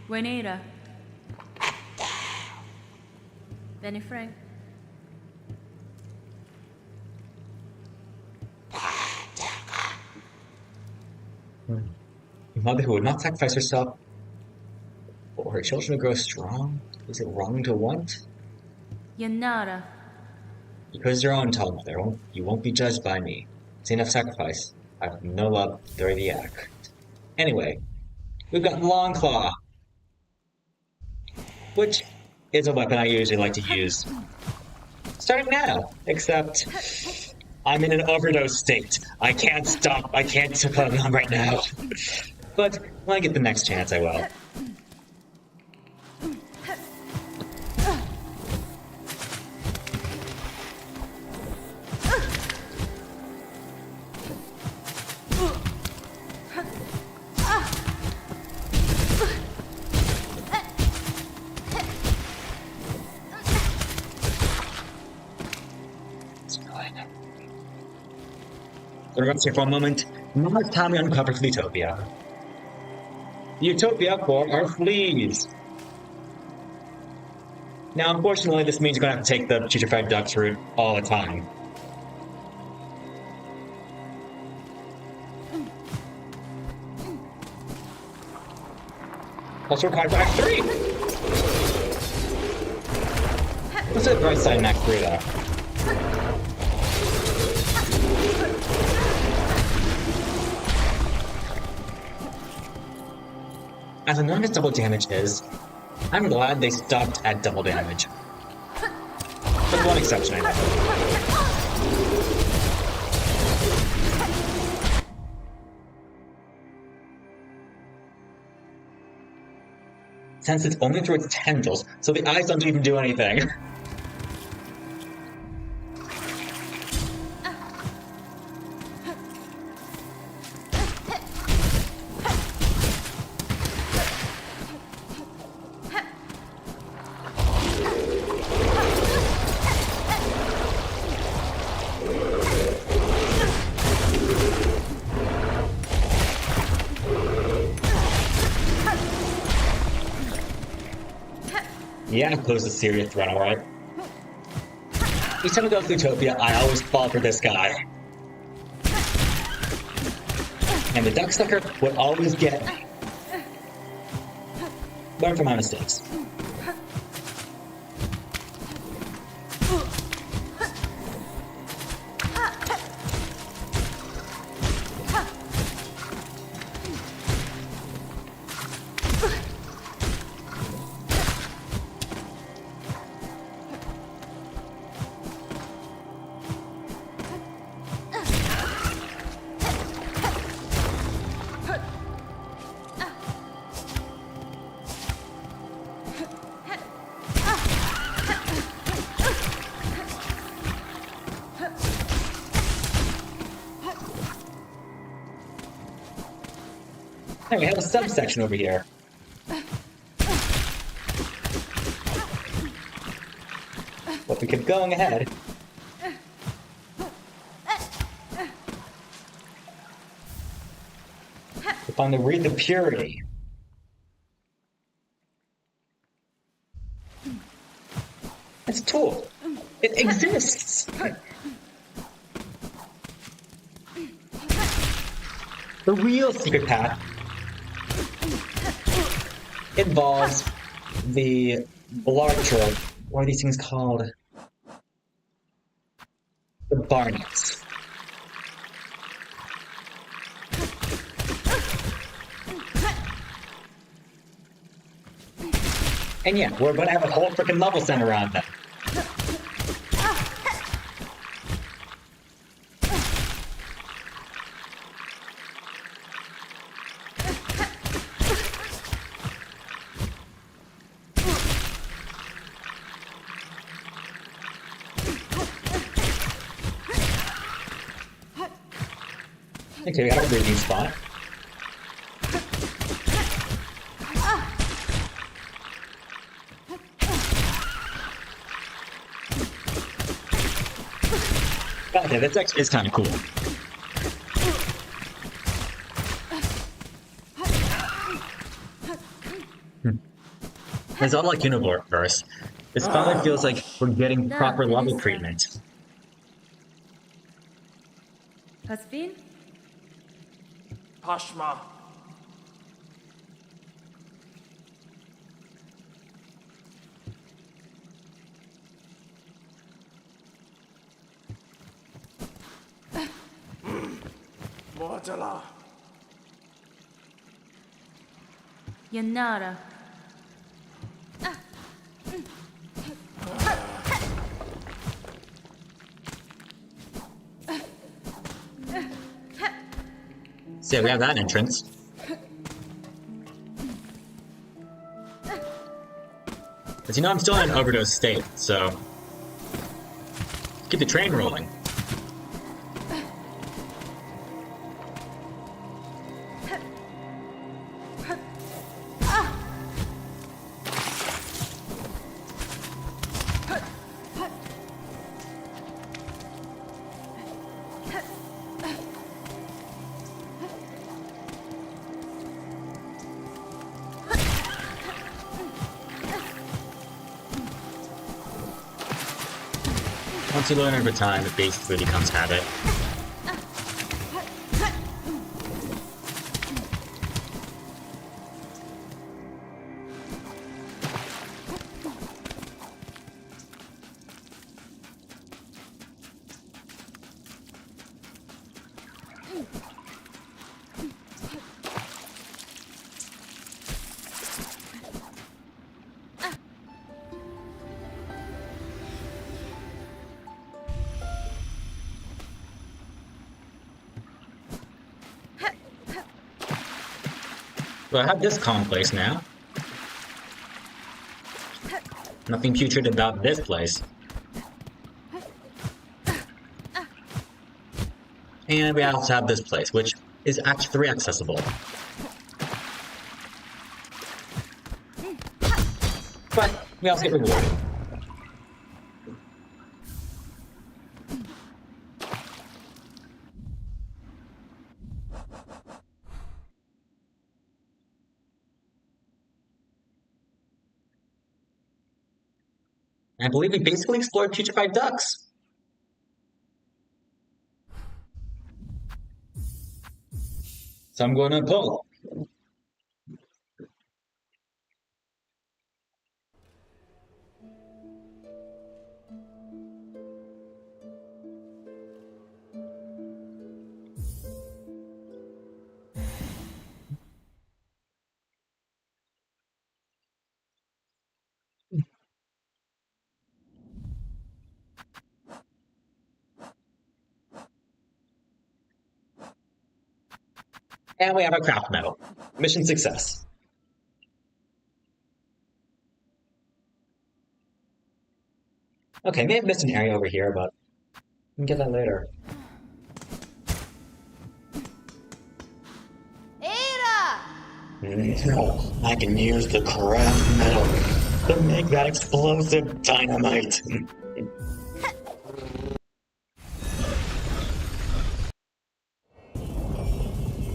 Buenera. Benny Frank. A mother who would not sacrifice herself for her children to grow strong? Is it wrong to want? Yanara. Because your own tall mother, you won't be judged by me. It's enough sacrifice. I have no love during the act. Anyway, we've got Long Claw, which is a weapon I usually like to use Starting now, except I'm in an overdose state. I can't stop. I can't put it on right now. But when I get the next chance, I will. Gonna rest here for a moment. Now it's time we uncover the Utopia. The Utopia for our fleas. Now, unfortunately, this means you're gonna have to take the putrefied ducks route all the time. Also required for Act 3! What's the bright side in Act 3, though? As annoying as double damage is, I'm glad they stopped at double damage. With one exception, I know. Since it's only through its tendrils, so the eyes don't even do anything. Yeah, it poses a serious threat, alright? Each time I go to Utopia, I always fall for this guy. And the Ducksucker would always get me. Learn from my mistakes. Hey, we have a subsection over here. But we keep going ahead. We find the Read the Purity. It's a tool. It exists. The real secret path involves the larger, what are these things called? The Barnets. And yeah, we're gonna have a whole freaking level center around them. Okay, we have a breathing spot. Okay, that's actually is kind of cool. It's all like Universe. This finally feels like we're getting proper level treatment. Hasbin? Pashma. Mortala. Yanara. So we have that entrance. But you know, I'm still in an overdose state, so keep the train rolling. Once you learn over time, it basically becomes habit. So I have this calm place now. Nothing putrid about this place. And we also have this place, which is actually accessible. But we also get rewarded. And I believe we basically explored putrefied ducks. So I'm going to pull. And we have a craft medal. Mission success. Okay, may have missed an area over here, but we can get that later. No, I can use the craft metal to make that explosive dynamite.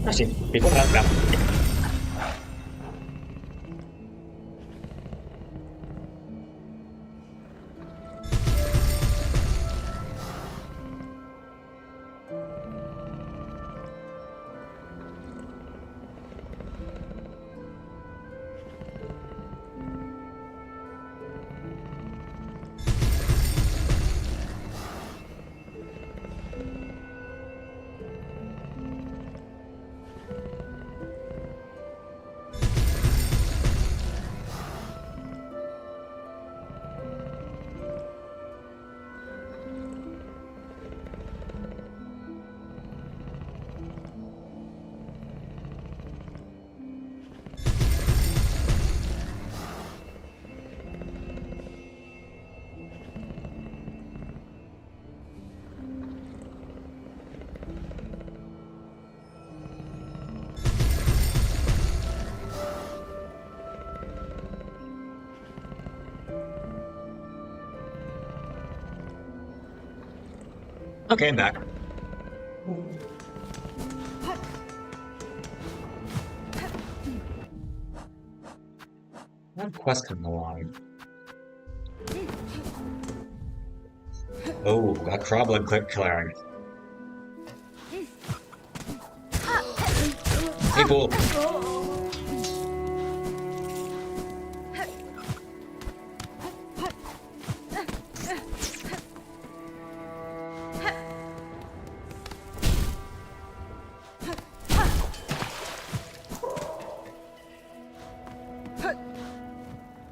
Actually, before that, okay, I'm back. One quest coming along. Oh, a Croblood clip clearing. Hey, cool.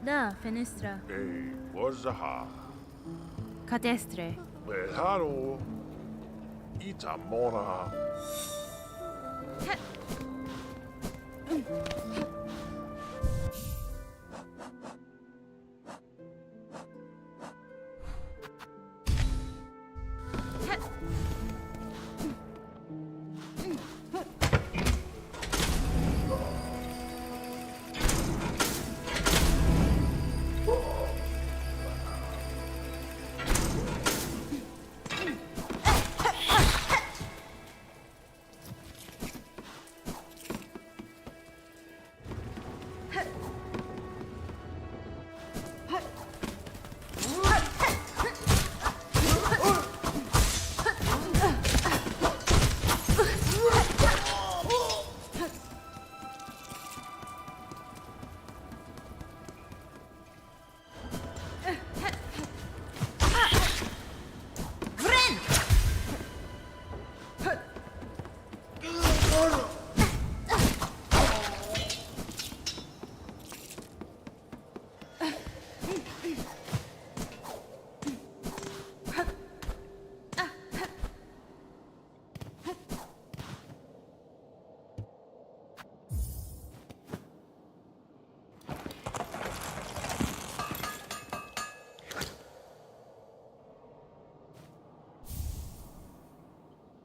Da, fenestra. Ei, Wazaha. Catestre. Beharo. Itamora.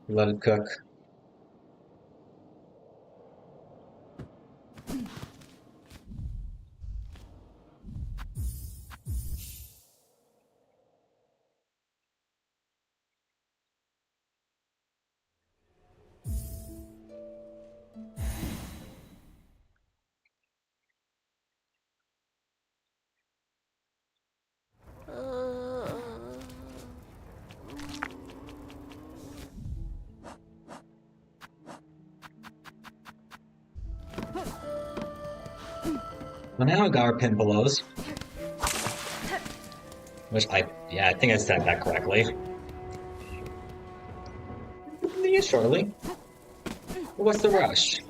Let it cook. Well, now I got our pin belows. Which yeah, I think I said that correctly. See you shortly. What's the rush?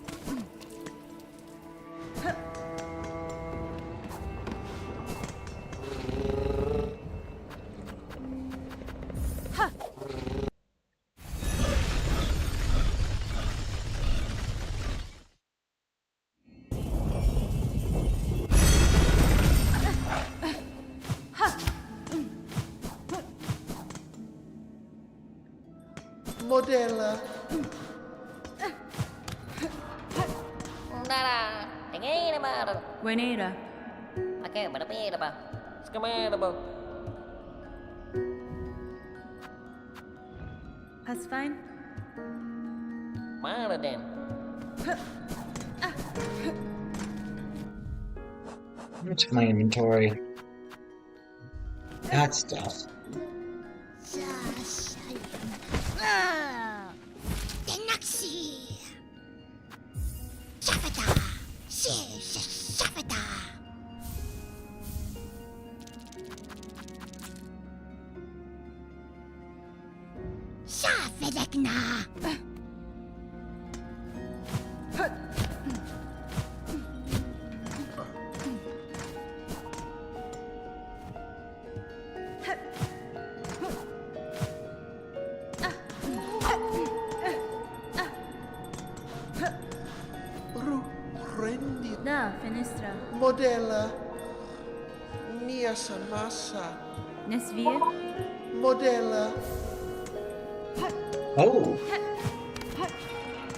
Modella. Nada, tingin naman. Buenera. Oke, berapa ba? Sekamana ba? That's fine. Mana din? Let me check my inventory. That stuff. Tenaxi. Shafata. Shafata. Shafedekna. Rendi. Da, finestra. Modella. Mia samassa. Nesvie. Modella. Oh!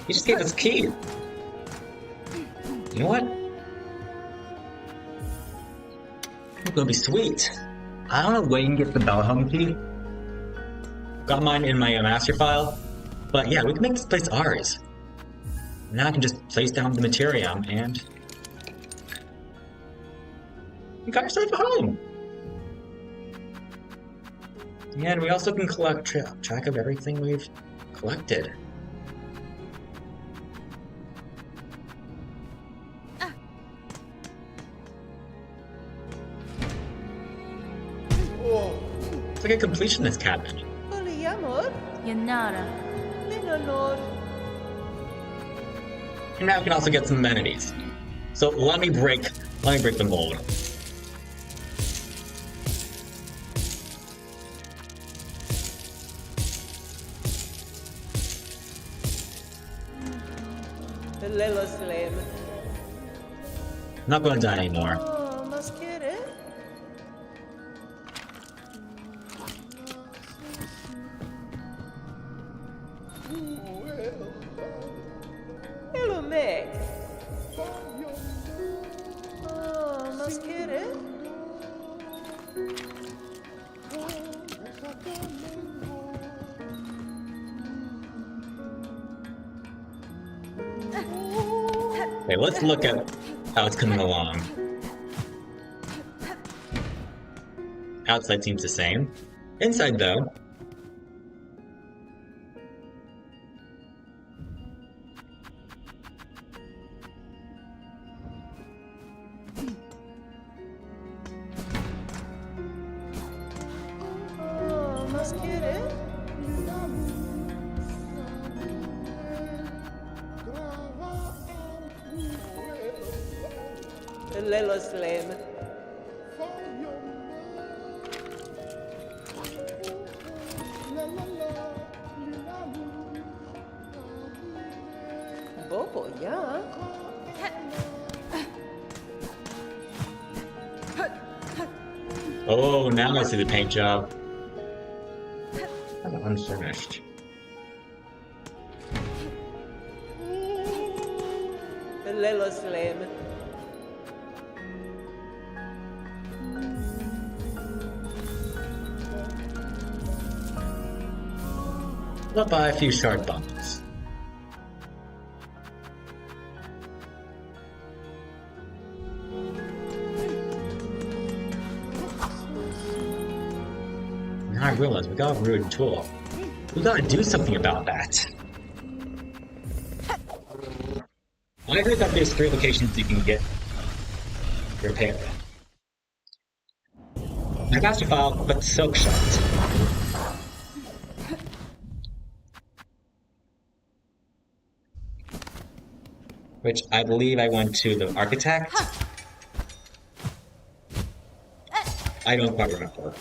He just gave us a key. You know what? It's gonna be sweet. I don't know where you can get the bell home key. Got mine in my master file. But yeah, we can make this place ours. Now I can just place down the materium and you got yourself a home. Yeah, and we also can collect track of everything we've collected. Oh. It's like a completionist cabinet. Yanara. And now we can also get some amenities. So let me break the mold. Little Slim. Not gonna die anymore. Oh, mas querer? Hello, Meg. Oh, mas querer? Okay, let's look at how it's coming along. Outside seems the same. Inside, though. Oh, mas querer? Little Slim. Bobo, yeah. Oh, now I see the paint job. Kind of unfinished. Little Slim. I'll buy a few shard bundles. Now I realize we got a ruined tool. We gotta do something about that. I heard that there's 3 locations you can get repaired. I got your file, but Silksong. Which I believe I went to the architect. I don't quite remember.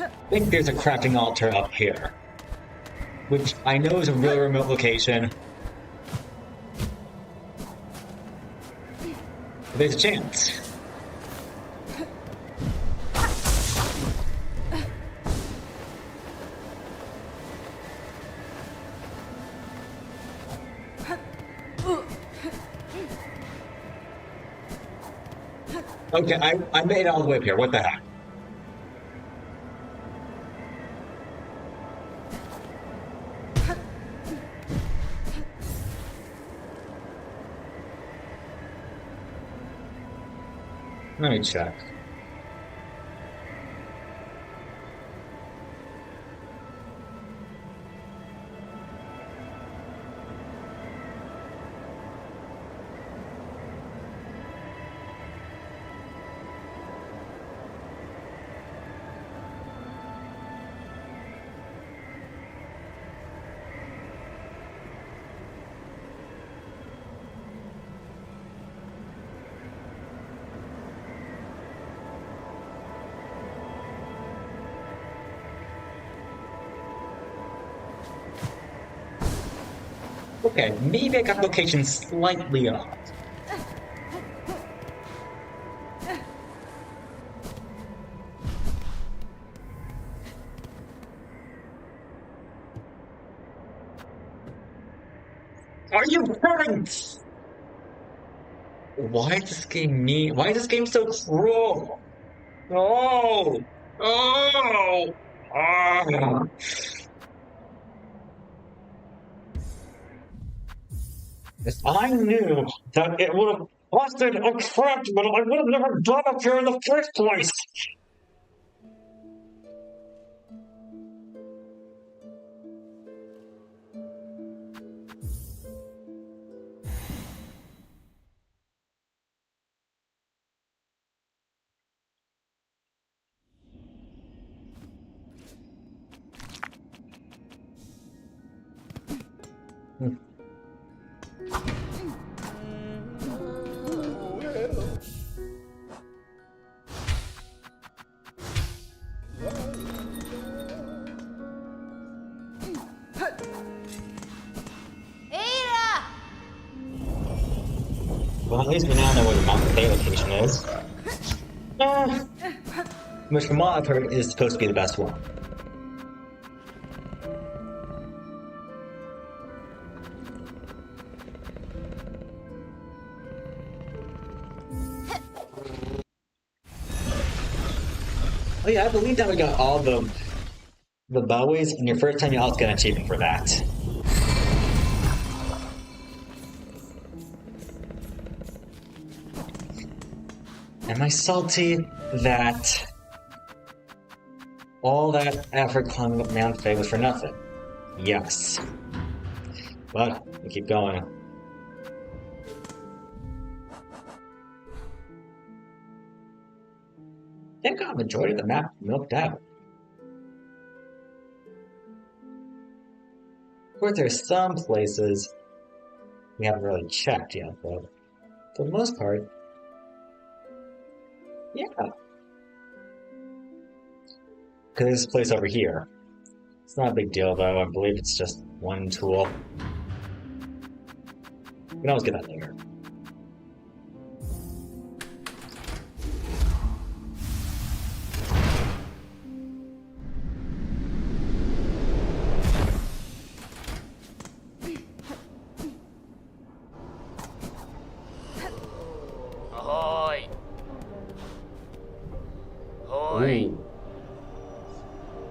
I think there's a crafting altar up here, which I know is a really remote location. But there's a chance. Okay, I made it all the way up here. What the heck? Let me check. Okay, maybe I got location slightly off. Are you kidding? Why is this game mean? Why is this game so cruel? No! Oh! Ah! If I knew that it would have lasted a crap, but I would have never done it here in the first place! Well, at least we now know where the Mountain Bay location is. Which from what I've heard is supposed to be the best one. Oh yeah, I believe that we got all the bowies, and your first time you also get an achievement for that. Am I salty that all that effort climbing up Mount Faye was for nothing? Yes. But we keep going. I think got a majority of the map milked out. Of course, there's some places we haven't really checked yet, but for the most part, yeah. Because there's this place over here. It's not a big deal, though. I believe it's just one tool. We can always get that later. Ahoy! Ahoy! Ooh.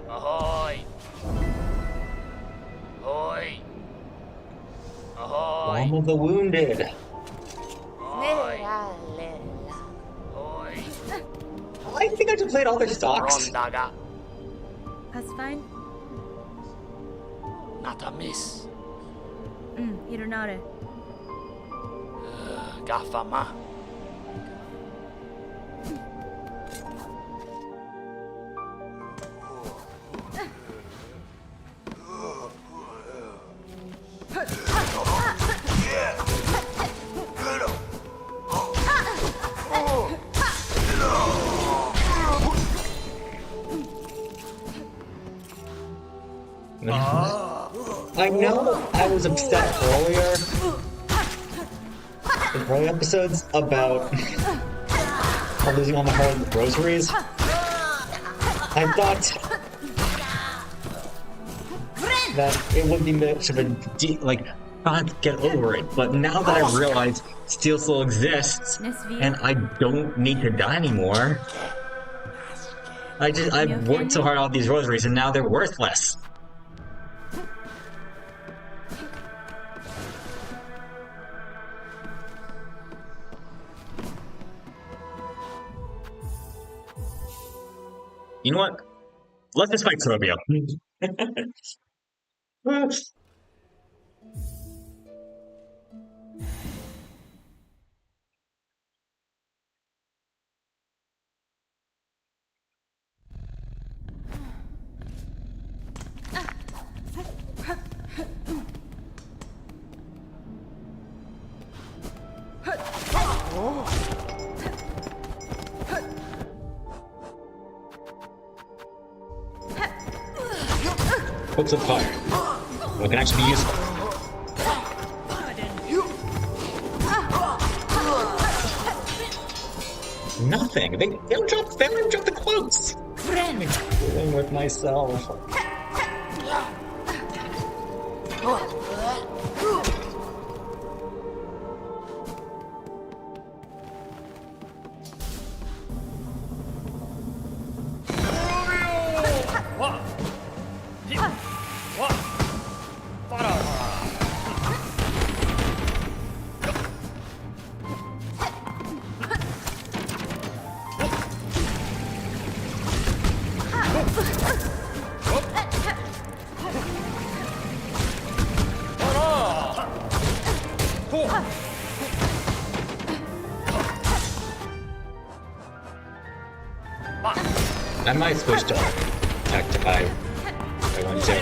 Ahoy! Ahoy! Ahoy! Balm of the Wounded. Ahoy! Ahoy! I think I just played all their stocks. Rondaga! That's fine. Not a miss. Ironare. Gafama. I know I was upset earlier in early episodes about losing all my heart with Rosaries. I thought that it would be much of a not get over it, but now that I realize Steel still exists and I don't need to die anymore, I've worked so hard on these Rosaries and now they're worthless. You know what? Let's just fight Scorpio. Hooks of fire. What can actually be useful? Nothing. They don't drop the quotes. I'm dealing with myself. I might switch to attack if I want to.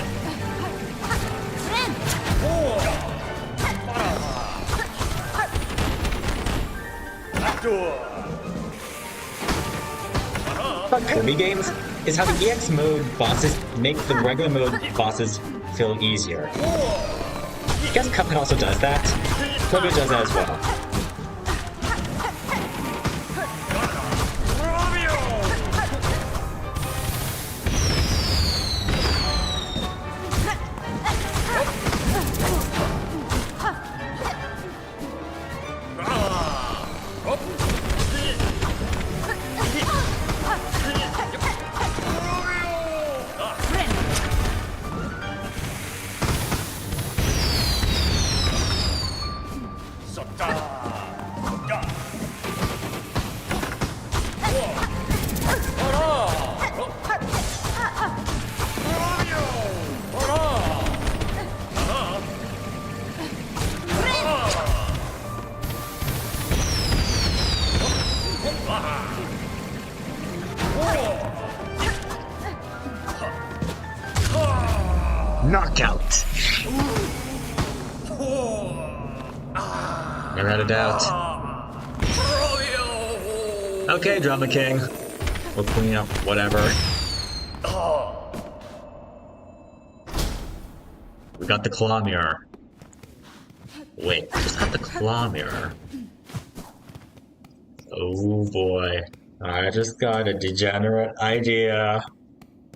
About Kirby games is how the EX mode bosses make the regular mode bosses feel easier. I guess Cuphead also does that. Kirby does that as well. Knockout! Never had a doubt. Okay, Drama King. We'll clean up whatever. We got the claw mirror. Wait, we just got the claw mirror. Oh boy. I just got a degenerate idea.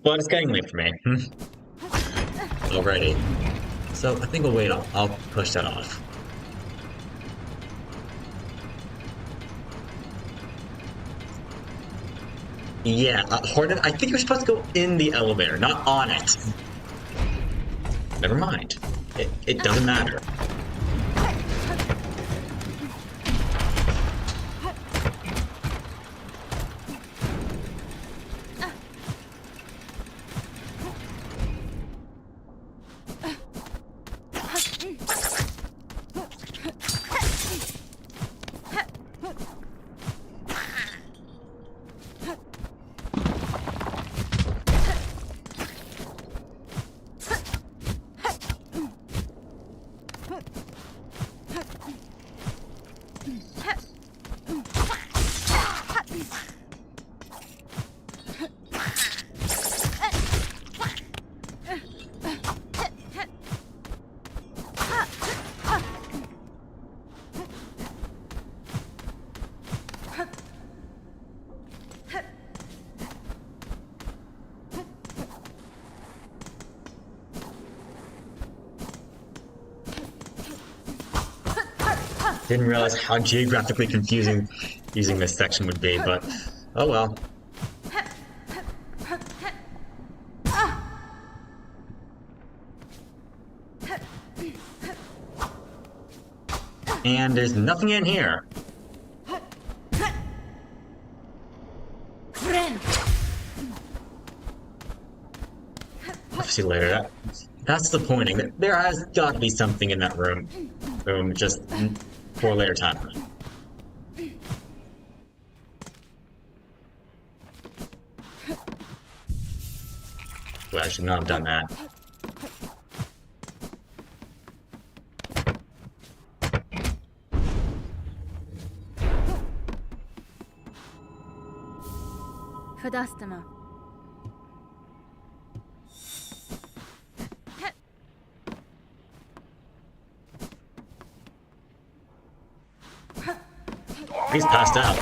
But it's getting late for me. Already. So I think I'll push that off. Yeah, Hornet, I think you're supposed to go in the elevator, not on it. Never mind. It doesn't matter. Didn't realize how geographically confusing using this section would be, but oh well. And there's nothing in here. see you later. That's the pointing. There has got to be something in that room. Just for a later time. Well, I should not have done that. Fadastama. He's passed out.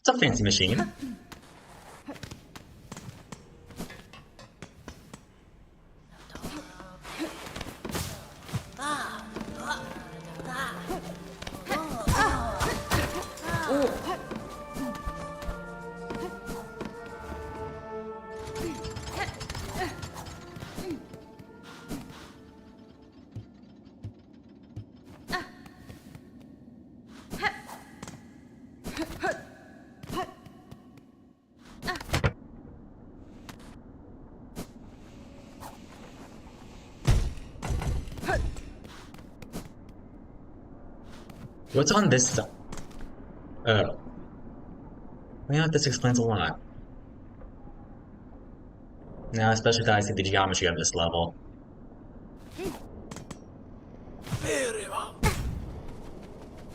That's a fancy machine. What's on this side? Oh. Yeah, this explains a lot. Now, especially that I see the geometry of this level.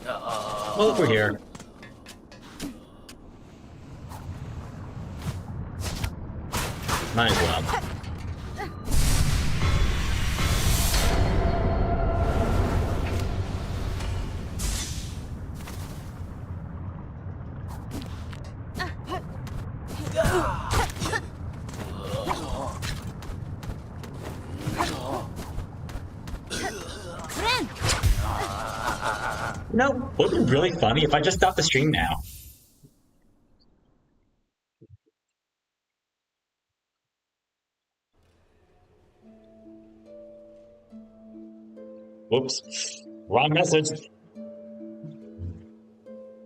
Well, look, we're here. Might as well. No, would it be really funny if I just stopped the stream now? Whoops. Wrong message.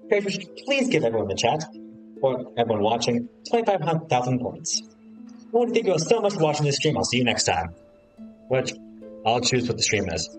Patrons, please give everyone in the chat, or everyone watching, 25,000 points. I want to thank you all so much for watching this stream. I'll see you next time. Which, I'll choose what the stream is.